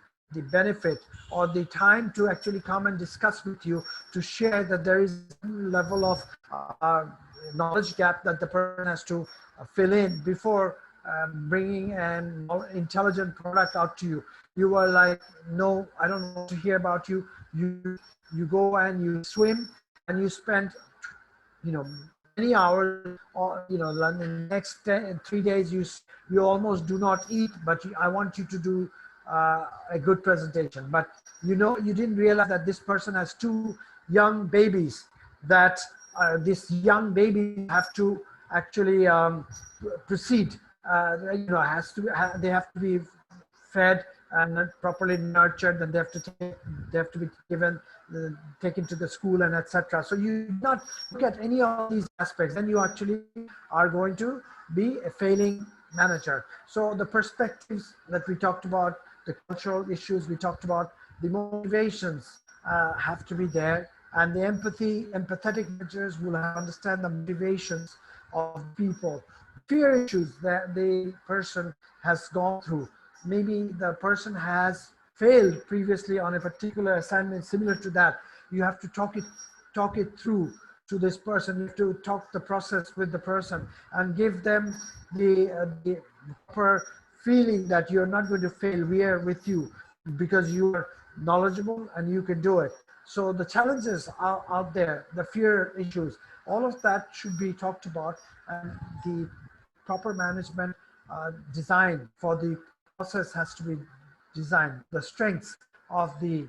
benefit or the time to actually come and discuss with you to share that there is some level of knowledge gap that the person has to fill in before bringing an intelligent product out to you. You were like, no, I don't want to hear about you. You go and you swim and you spend, you know, many hours, and in the next 3 days you almost do not eat, but I want you to do a good presentation. But you didn't realize that this person has two young babies, that these young babies have to actually proceed. Has to they have to be fed and properly nurtured, and they have to be given taken to the school and etc. So you do not look at any of these aspects, then you actually are going to be a failing manager. So the perspectives that we talked about, the cultural issues we talked about, the motivations have to be there, and the empathetic managers will have understand the motivations of the people, fear issues that the person has gone through. Maybe the person has failed previously on a particular assignment similar to that. You have to talk it through to this person. You have to talk the process with the person and give them the proper feeling that you're not going to fail. We are with you because you are knowledgeable and you can do it. So the challenges are out there, the fear issues, all of that should be talked about, and the proper management design for the process has to be designed. The strengths of the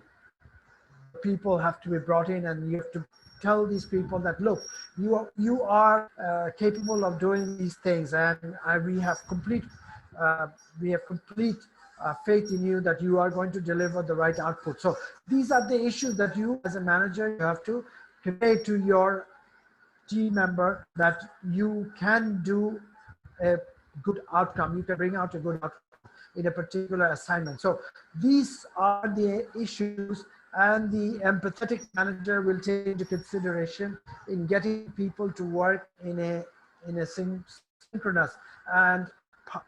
people have to be brought in, and you have to tell these people that, look, you are capable of doing these things, and we have complete faith in you that you are going to deliver the right output. So these are the issues that you as a manager you have to convey to your team member, that you can do a good outcome, you can bring out a good outcome in a particular assignment. So these are the issues, and the empathetic manager will take into consideration in getting people to work in a synchronous and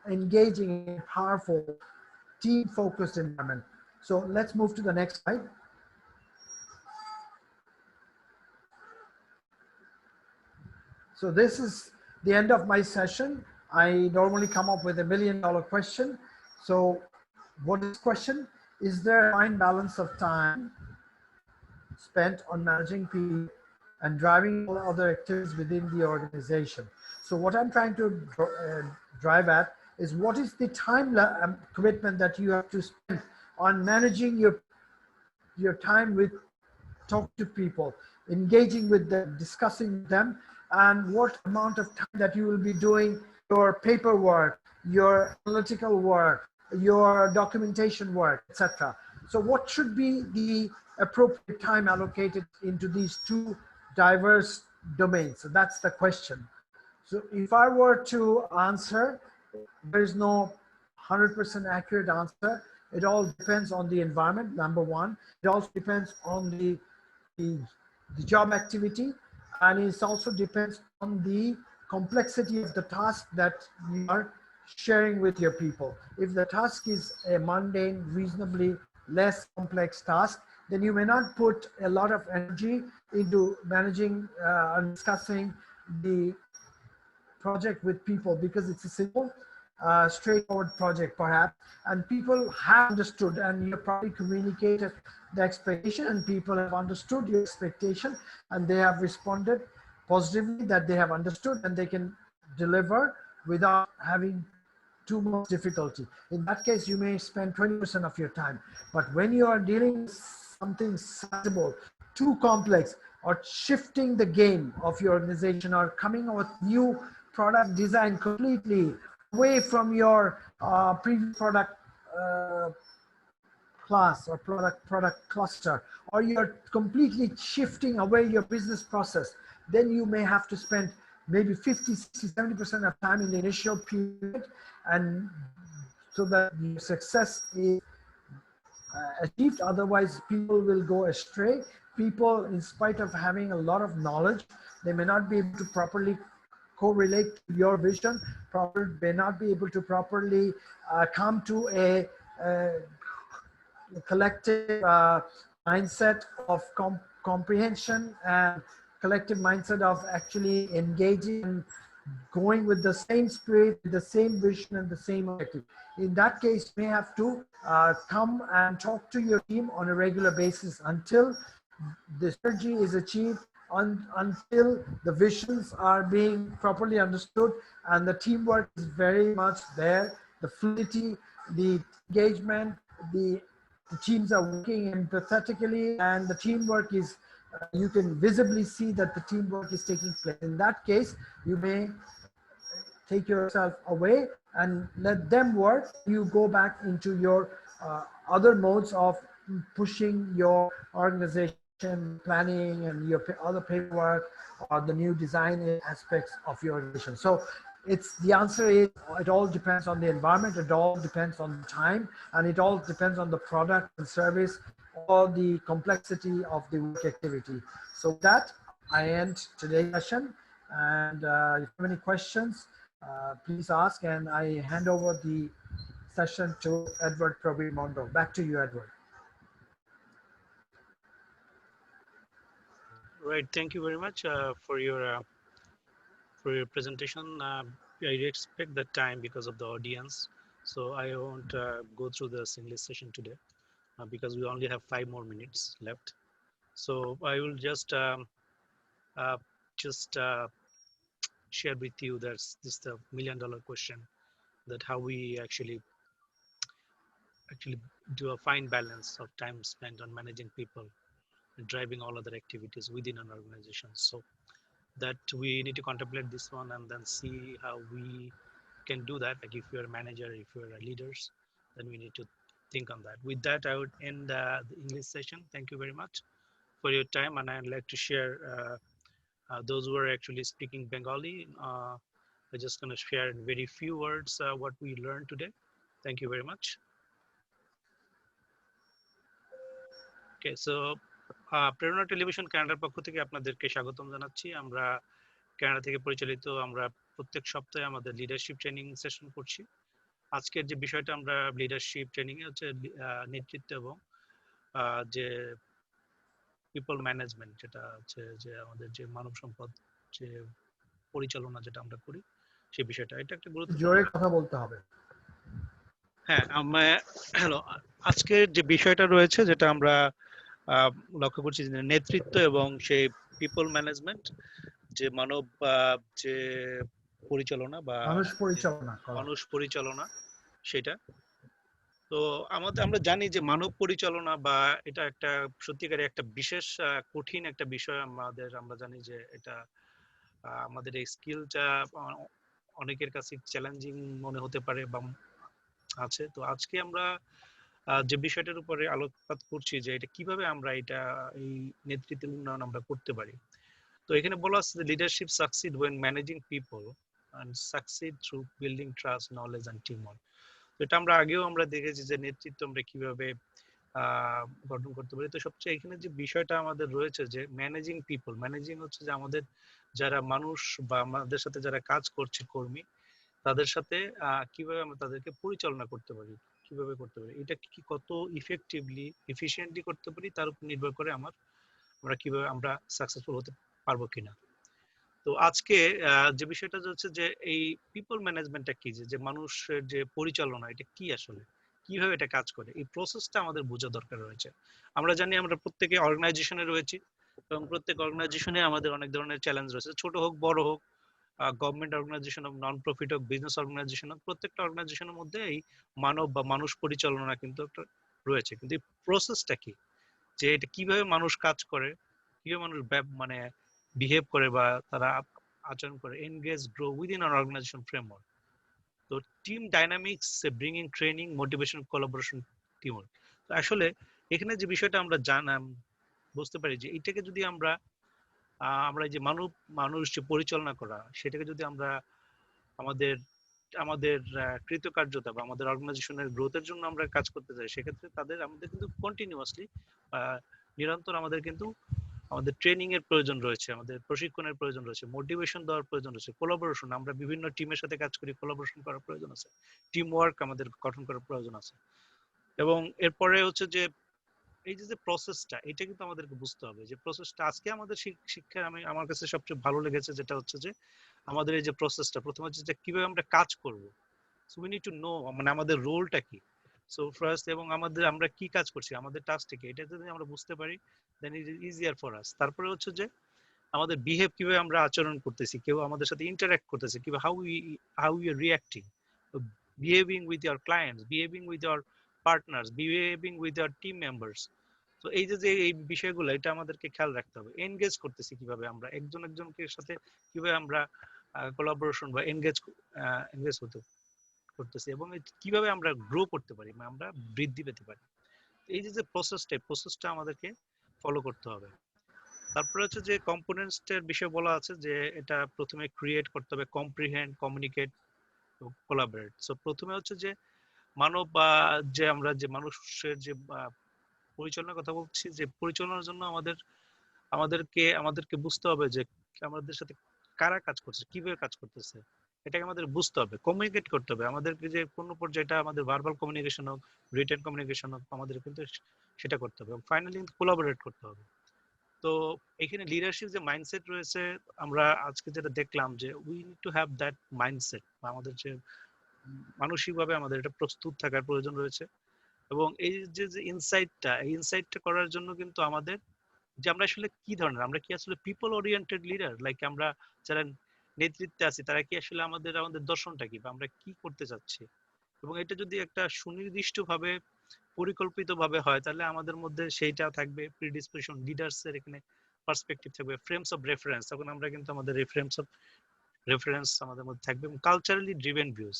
engaging in a powerful team focused environment. So let's move to the next slide. So this is the end of my session. I normally come up with $1 million question. So what is the question? Is there a fine balance of time spent on managing people and driving all other activities within the organization? So what I'm trying to drive at is, what is the time commitment that you have to spend on managing your time with talk to people, engaging with them, discussing with them, and what amount of time that you will be doing your paperwork, your analytical work, your documentation work, etc. So what should be the appropriate time allocated into these two diverse domains? So that's the question. So if I were to answer, there is no 100% accurate answer. It all depends on the environment, number one. It also depends on the job activity, and it also depends on the complexity of the task that you are sharing with your people. If the task is a mundane, reasonably less complex task, then you may not put a lot of energy into managing and discussing the project with people, because it's a simple, straightforward project perhaps, and people have understood, and you probably communicated the expectation, and people have understood your expectation, and they have responded positively that they have understood and they can deliver without having too much difficulty. In that case, you may spend 20% of your time. But when you are dealing with something sizable, too complex, or shifting the game of your organization, or coming up with new product design completely away from your previous product class or product cluster, or you're completely shifting away your business process, then you may have to spend maybe 50, 60, 70% of time in the initial period, and so that your success is achieved. Otherwise, people will go astray. People, in spite of having a lot of knowledge, they may not be able to properly correlate to your vision, may not be able to properly come to a collective mindset of comprehension, and collective mindset of actually engaging and going with the same spirit, the same vision, and the same objective. In that case, you may have to come and talk to your team on a regular basis until the synergy is achieved until the visions are being properly understood and the teamwork is very much there, the fluidity, the engagement, the, the teams are working empathetically, and the teamwork is, you can visibly see that the teamwork is taking place. In that case, you may take yourself away and let them work. You go back into your other modes of pushing your organization with planning and your other paperwork or the new design aspects of your organization. So it's the answer is it all depends on the environment, it all depends on the time, and it all depends on the product and service or the complexity of the work activity. So with that, I end today's session. And if you have any questions, please ask. And I hand over the session to Edward Praveen Mondo. Back to you, Edward. Right. Thank you very much for your presentation. I respect the time because of the audience, so I won't go through the English session today because we only have 5 more minutes left. So I will uh, just share with you that's this the $1 million question, that how we actually do a fine balance of time spent on managing people and driving all other activities within an organization. So that we need to contemplate this one and then see how we can do that. Like if you're a manager, if you're a leaders, then we need to think on that. With that, I would end the English session. Thank you very much for your time, and I'd like to share those who are actually speaking Bengali. I'm just going to share in very few words what we learned today. Thank you very much. Okay, so প্রেরণা television কানাডার পক্ষ থেকে আপনাদেরকে স্বাগতম জানাচ্ছি। আমরা Canada থেকে পরিচালিত, আমরা প্রত্যেক সপ্তাহে আমাদের লিডারশিপ ট্রেনিং সেশন করছি। আজকের যে বিষয়টা আমরা লিডারশিপ ট্রেনিং এ হচ্ছে নেতৃত্ব এবং যে পিপল ম্যানেজমেন্ট, যেটা হচ্ছে যে আমাদের যে মানব সম্পদ যে পরিচালনা যেটা আমরা করি সেই বিষয়টা, এটা একটা গুরুত্বপূর্ণ। জোরে কথা বলতে হবে। হ্যাঁ, হ্যালো, আজকের যে বিষয়টা রয়েছে যেটা আমরা লক্ষ্য করছি যে নেতৃত্ব এবং সেই পিপল ম্যানেজমেন্ট, যে মানব যে পরিচালনা বা মানুষ পরিচালনা সেটা। তো আমরা জানি যে মানব পরিচালনা বা এটা একটা সত্যিকারের একটা বিশেষ কঠিন একটা বিষয়। আমরা জানি যে এটা আমাদের এই স্কিলটা অনেকের কাছে চ্যালেঞ্জিং মনে হতে পারে বা আছে। তো আজকে আমরা যে বিষয়টার উপরে আলোকপাত করছি যে এটা কিভাবে আমরা এই নেতৃত্বের উন্নয়ন আমরা করতে পারি। তো এখানে বলা আছে যে leadership succeed when managing people and succeed through building trust, knowledge and teamwork। তো এটা আগেও আমরা দেখেছি যে নেতৃত্ব আমরা কিভাবে গঠন করতে পারি। তো সবচেয়ে এখানে যে বিষয়টা আমাদের রয়েছে যে ম্যানেজিং পিপল, ম্যানেজিং হচ্ছে যে আমাদের যারা মানুষ বা আমাদের সাথে যারা কাজ করছে কর্মী, তাদের সাথে কিভাবে আমরা তাদেরকে পরিচালনা করতে পারি, কিভাবে করতে পারি, এটা কি কত ইফেক্টিভলি এফিশিয়েন্টলি করতে পারি তার উপর নির্ভর করে আমরা কিভাবে আমরা সাকসেসফুল হতে পারবো কিনা। তো আজকে যে বিষয়টা হচ্ছে যে এই পিপল ম্যানেজমেন্টটা কি, যে মানুষের যে পরিচালনা এটা কি, আসলে কিভাবে এটা কাজ করে, এই প্রসেসটা আমাদের বোঝা দরকার রয়েছে। আমরা জানি আমরা প্রত্যেকে অর্গানাইজেশনে রয়েছি এবং প্রত্যেক অর্গানাইজেশনে আমাদের অনেক ধরনের চ্যালেঞ্জ রয়েছে, ছোট হোক বড় হোক, গভর্নমেন্ট অর্গানাইজেশন হোক, নন প্রফিট হোক, বিজনেস অর্গানাইজেশন হোক, প্রত্যেকটা অর্গানাইজেশনের মধ্যে এই মানব বা মানুষ পরিচালনা কিন্তু একটা রয়েছে। কিন্তু এই প্রসেসটা কি, যে এটা কিভাবে মানুষ কাজ করে, কিভাবে মানুষ মানে বিহেভ করে বা তারা আচরণ করে, এনগেজ, গ্রো উইদিন আন অর্গানাইজেশন ফ্রেমওয়ার্ক। তো team dynamics, bringing training, motivation, collaboration, teamwork. তো আসলে এখানে যে বিষয়টা আমরা বুঝতে পারি যে এটাকে যদি আমরা যে মানুষ যে পরিচালনা করা, সেটাকে যদি আমরা আমাদের আমাদের কৃতকার্যতা বা আমাদের অর্গানাইজেশনের গ্রোথের জন্য আমরা কাজ করতে চাই, সেক্ষেত্রে আমাদের কিন্তু কন্টিনিউয়াসলি নিরন্তর আমাদের ট্রেনিং এর প্রয়োজন রয়েছে, আমাদের প্রশিক্ষণের প্রয়োজন রয়েছে, মোটিভেশন দেওয়ার প্রয়োজন রয়েছে, কোলাবোরেশন, আমরা বিভিন্ন টিমের সাথে কাজ করি, কোলাবোরেশন করার প্রয়োজন আছে, টিম ওয়ার্ক আমাদের গঠন করার প্রয়োজন আছে। এবং এরপরে হচ্ছে যে এই যে প্রসেসটা, এটা কিন্তু আমাদেরকে বুঝতে হবে যে প্রসেসটা আজকে আমাদের শিক্ষায় আমার কাছে সবচেয়ে ভালো লেগেছে যেটা হচ্ছে যে আমাদের এই যে প্রসেসটা, প্রথমে হচ্ছে যে কিভাবে আমরা কাজ করব। So we need to know মানে আমাদের রোলটা কি, সো ফার্স্ট, এবং আমরা কি কাজ করছি, আমাদের টাস্কটা কি, এটা যদি আমরা বুঝতে পারি then it is easier for us. তারপরে হচ্ছে যে আমাদের বিহেভ কিভাবে আমরা আচরণ করতেছি, কেউ আমাদের সাথে ইন্টারঅ্যাক্ট করতেছে কিভাবে, how we are reacting, behaving with our clients, behaving with our partners, behaving with our team members. তো এই যে এই বিষয়গুলো, এটা আমাদেরকে খেয়াল রাখতে হবে। এনগেজ করতেছি কিভাবে আমরা একজন একজনকে সাথে, কিভাবে আমরা কোলাবোরেশন বা এনগেজ হতে করতেছি, এবং কিভাবে আমরা গ্রো করতে পারি, মানে আমরা বৃদ্ধি পেতে পারি। এই যে প্রসেসটা আমাদেরকে ফলো করতে হবে। তারপরে হচ্ছে যে কম্পোনেন্টসের বিষয় বলা আছে যে এটা প্রথমে ক্রিয়েট করতে হবে, কম্প্রিহেন্ড, কমিউনিকেট, কোলাবরেট। সো প্রথমে হচ্ছে যে মানব বা যে আমরা যে মানুষের যে পরিচালনার কথা বলছি, যে পরিচালনার জন্য আমাদেরকে বুঝতে হবে যে আমাদের সাথে কারা কাজ করছে, কিভাবে কাজ করতেছে, এটাকে আমাদের বুঝতে হবে। কমিউনিকেট করতে হবে আমাদেরকে, যে কোনো পর্যায়ে এটা আমাদের ভার্বাল কমিউনিকেশন হোক, রিটেন কমিউনিকেশন হোক, আমাদের কিন্তু সেটা করতে হবে। এবং ফাইনালি কিন্তু কোলাবোরেট করতে হবে। তো এখানে লিডারশিপ যে মাইন্ডসেট রয়েছে, আমরা আজকে যেটা দেখলাম যে we need to have that mindset, বা আমাদের যে মানসিকভাবে আমাদের এটা প্রস্তুত থাকার প্রয়োজন রয়েছে। এবং এই যে ইনসাইটটা, এই ইনসাইটটা করার জন্য কিন্তু আমাদের, যে আমরা আসলে কি ধরনের, আমরা কি আসলে পিপল ওরিয়েন্টেড লিডার, লাইক আমরা যারা নেতৃত্বে আছি তারা কি আসলে আমাদের দর্শনটা কি, বা আমরা কি করতে চাচ্ছি। এবং এটা যদি একটা সুনির্দিষ্ট ভাবে, পরিকল্পিত ভাবে হয়, তাহলে আমাদের মধ্যে সেইটা থাকবে। প্রিডিসপোজিশন, লিডার্স এর এখানে পার্সপেক্টিভ থাকবে, ফ্রেমস অফ রেফারেন্স, তখন আমরা কিন্তু আমাদের এই ফ্রেমস অফ রেফারেন্স আমাদের মধ্যে থাকবে। এবং কালচারালি ড্রিভেন ভিউজ,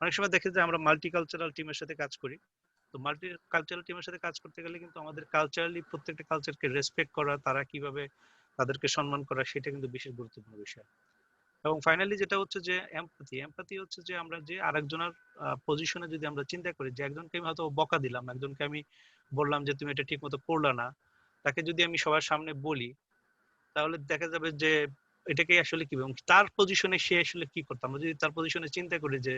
অনেক সময় দেখে যে আমরা মাল্টি কালচারাল টিমের সাথে কাজ করি। তো মাল্টি কালচারাল টিমের সাথে কাজ করতে গেলে কিন্তু আমাদের কালচারালি প্রত্যেকটা কালচারকে রেসপেক্ট করা, তারা কিভাবে তাদেরকে সম্মান করা, সেটা কিন্তু বিশেষ গুরুত্বপূর্ণ বিষয়। এবং ফাইনালি যেটা হচ্ছে যে এমপ্যাথি, এমপ্যাথি হচ্ছে যে আমরা যে আরেকজনের পজিশনে যদি আমরা চিন্তা করি, যে একজনকে আমি হয়তো বকা দিলাম, একজনকে আমি বললাম যে তুমি এটা ঠিক মতো করলা না, তাকে যদি আমি সবার সামনে বলি, তাহলে দেখা যাবে যে এটাকে আসলে কি, এবং তার পজিশনে সে আসলে কি করতো, আমরা যদি তার পজিশনে চিন্তা করি যে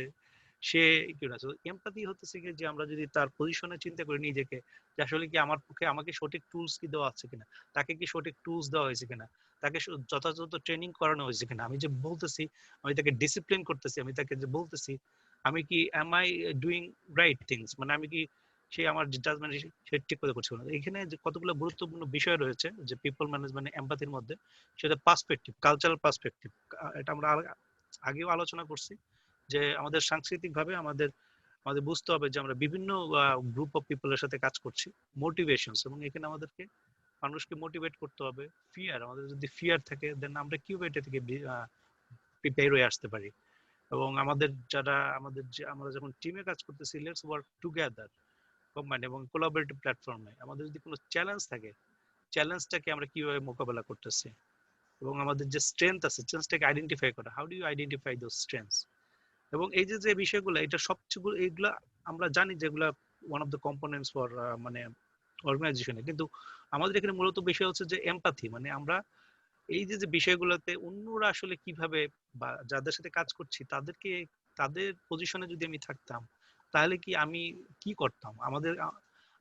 সে কি না। এমপ্যাথি হচ্ছে কি, যে আমরা যদি তার পজিশনে চিন্তা করি নিজেকে, যে আসলে কি আমার পক্ষে, আমাকে সঠিক টুলস কি দেওয়া আছে কিনা, তাকে কি সঠিক টুলস দেওয়া হয়েছে কিনা, তাকে যথাযথ ট্রেনিং করানো হয়েছে কিনা, আমি যে বলতেছি, আমি তাকে ডিসিপ্লিন করতেছি, আমি তাকে যে বলতেছি, আমি কি am I doing right things, মানে আমি কি, সে আমার জাজমেন্ট সে ঠিক করে করছে না। এখানে যে কতগুলো গুরুত্বপূর্ণ বিষয় রয়েছে যে পিপল ম্যানেজমেন্ট এমপ্যাথির মধ্যে, সেটা পার্সপেক্টিভ, কালচারাল পার্সপেক্টিভ। এটা আমরা আগেও আলোচনা করছি, যে আমাদের সাংস্কৃতিক ভাবে আমাদের আমাদের বুঝতে হবে যে আমরা বিভিন্ন গ্রুপ অফ পিপলের সাথে কাজ করছি। মোটিভেশনস, এবং এখানে আমাদেরকে মানুষকে মোটিভেট করতে হবে। ফিয়ার, আমাদের যদি ফিয়ার থাকে, দেন আমরা কিভাবে এটা থেকে বের হয়ে আসতে পারি। এবং আমরা যখন টিমে কাজ করতেছি, লেটস ওয়ার্ক টুগেদার, কম্বাইন্ড এবং কোলাবোরেটিভ প্ল্যাটফর্মে, আমাদের যদি কোনো চ্যালেঞ্জ থাকে, চ্যালেঞ্জটাকে আমরা কিভাবে মোকাবেলা করতেছি। এবং আমাদের যে স্ট্রেংথ আছে, স্ট্রেংথটাকে আইডেন্টিফাই করা, how do you identify those strengths. এবং এই যে বিষয়গুলো, এটা সবচেয়ে এইগুলা আমরা জানি যেগুলা one of the components for মানে অর্গানাইজেশনে। কিন্তু আমাদের এখানে মূলত বিষয় হচ্ছে যে এমপ্যাথি, মানে আমরা এই যে বিষয়গুলোতে অন্যরা আসলে কিভাবে, বা যাদের সাথে কাজ করছি তাদেরকে, তাদের পজিশনে যদি আমি থাকতাম, তাহলে কি আমি কি করতাম,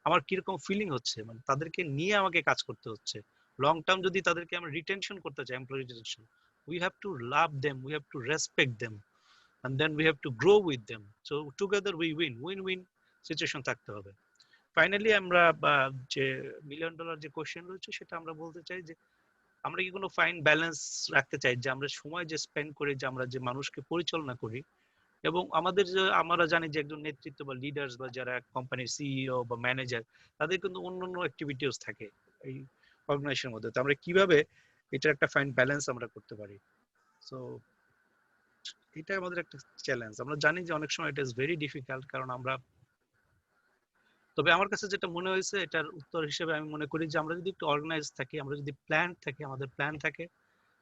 আমার কিরকম ফিলিং হচ্ছে, মানে তাদেরকে নিয়ে আমাকে কাজ করতে হচ্ছে। লং টার্ম যদি তাদেরকে আমরা রিটেনশন করতে চাই, employee retention, we have to love them, we have to respect them, and then we have to grow with them, so together we win situation থাকতে হবে। ফাইনালি আমরা যে মিলিয়ন ডলার যে কোশ্চেন রয়েছে, সেটা আমরা বলতে চাই যে আমরা কি কোনো ফাইন ব্যালেন্স রাখতে চাই, যে আমরা সময় যে স্পেন্ড করি, যে আমরা যে মানুষকে পরিচালনা করি, এবং আমাদের যে আমরা জানি যে একজন নেতৃত্ব বা লিডার্স, বা যারা কোম্পানির সিইও বা ম্যানেজার, তাদের কিন্তু অন্যান্য অ্যাক্টিভিটিস থাকে এই অর্গানাইজেশনের মধ্যে। তো আমরা কিভাবে এটার একটা ফাইন ব্যালেন্স আমরা করতে পারি। সো এটা আমাদের একটা চ্যালেঞ্জ। আমরা জানি যে অনেক সময় এটা ইজ ভেরি ডিফিকাল্ট, কারণ আমরা, তবে আমার কাছে যেটা মনে হয়েছে, এটার উত্তর হিসেবে আমি মনে করি যে আমরা যদি একটু অর্গানাইজ থাকি, আমরা যদি প্ল্যান থাকে, আমাদের প্ল্যান থাকে,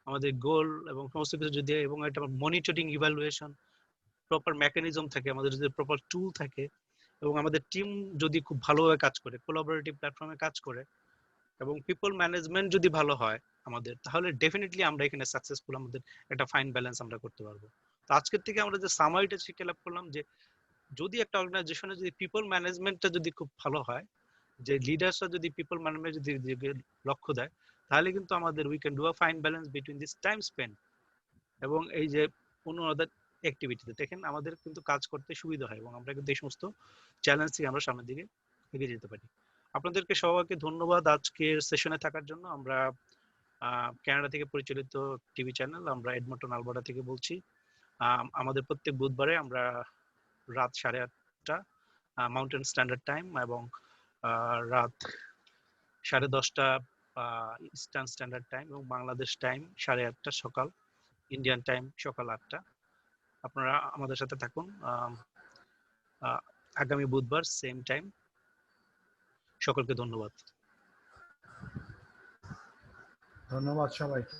আমাদের গোল এবং সমস্ত কিছু যদি, এবং এটা মনিটরিং, ইভ্যালুয়েশন, প্রপার মেকানিজম থাকে, আমাদের যদি প্রপার টুল থাকে, এবং আমাদের টিম যদি খুব ভালোভাবে কাজ করে, কোলাবোরেটিভ প্ল্যাটফর্মে কাজ করে, এবং পিপল ম্যানেজমেন্ট যদি ভালো হয় আমাদের, তাহলে ডেফিনেটলি আমরা এখানে সাকসেসফুল, আমাদের একটা ফাইন ব্যালেন্স আমরা করতে পারবো। তো আজকের থেকে আমরা যে সামারিটা শিখে লাভ করলাম, যে যদি একটা অর্গানাইজেশনে যদি পিপল ম্যানেজমেন্টটা যদি খুব ভালো হয়, যে লিডার্সরা যদি পিপল ম্যানেজমেন্ট যদি লক্ষ্য দেয়, তাহলে কিন্তু আমাদের we can do a fine balance between this time spend এবং এই যে কোনো আদার অ্যাক্টিভিটিতে, দেখেন আমাদের কিন্তু কাজ করতে সুবিধা হয়, এবং আমরা কিন্তু এই সমস্ত চ্যালেঞ্জ থেকে আমরা সামনের দিকে এগিয়ে যেতে পারি। আপনাদেরকে সবাইকে ধন্যবাদ আজকের সেশনে থাকার জন্য। আমরা কানাডা থেকে পরিচালিত টিভি চ্যানেল। আমরা এডমন্টন আলবার্টা থেকে বলছি। আমাদের প্রত্যেক বুধবারে আমরা রাত 8:30 মাউন্টেন স্ট্যান্ডার্ড টাইম এবং রাত 10:30 ইস্টার্ন স্ট্যান্ডার্ড টাইম এবং বাংলাদেশ টাইম 8:30 সকাল, ইন্ডিয়ান টাইম সকাল 8টা। আপনারা আমাদের সাথে থাকুন আগামী বুধবার সেম টাইম। সকলকে ধন্যবাদ। ধন্যবাদ সবাইকে।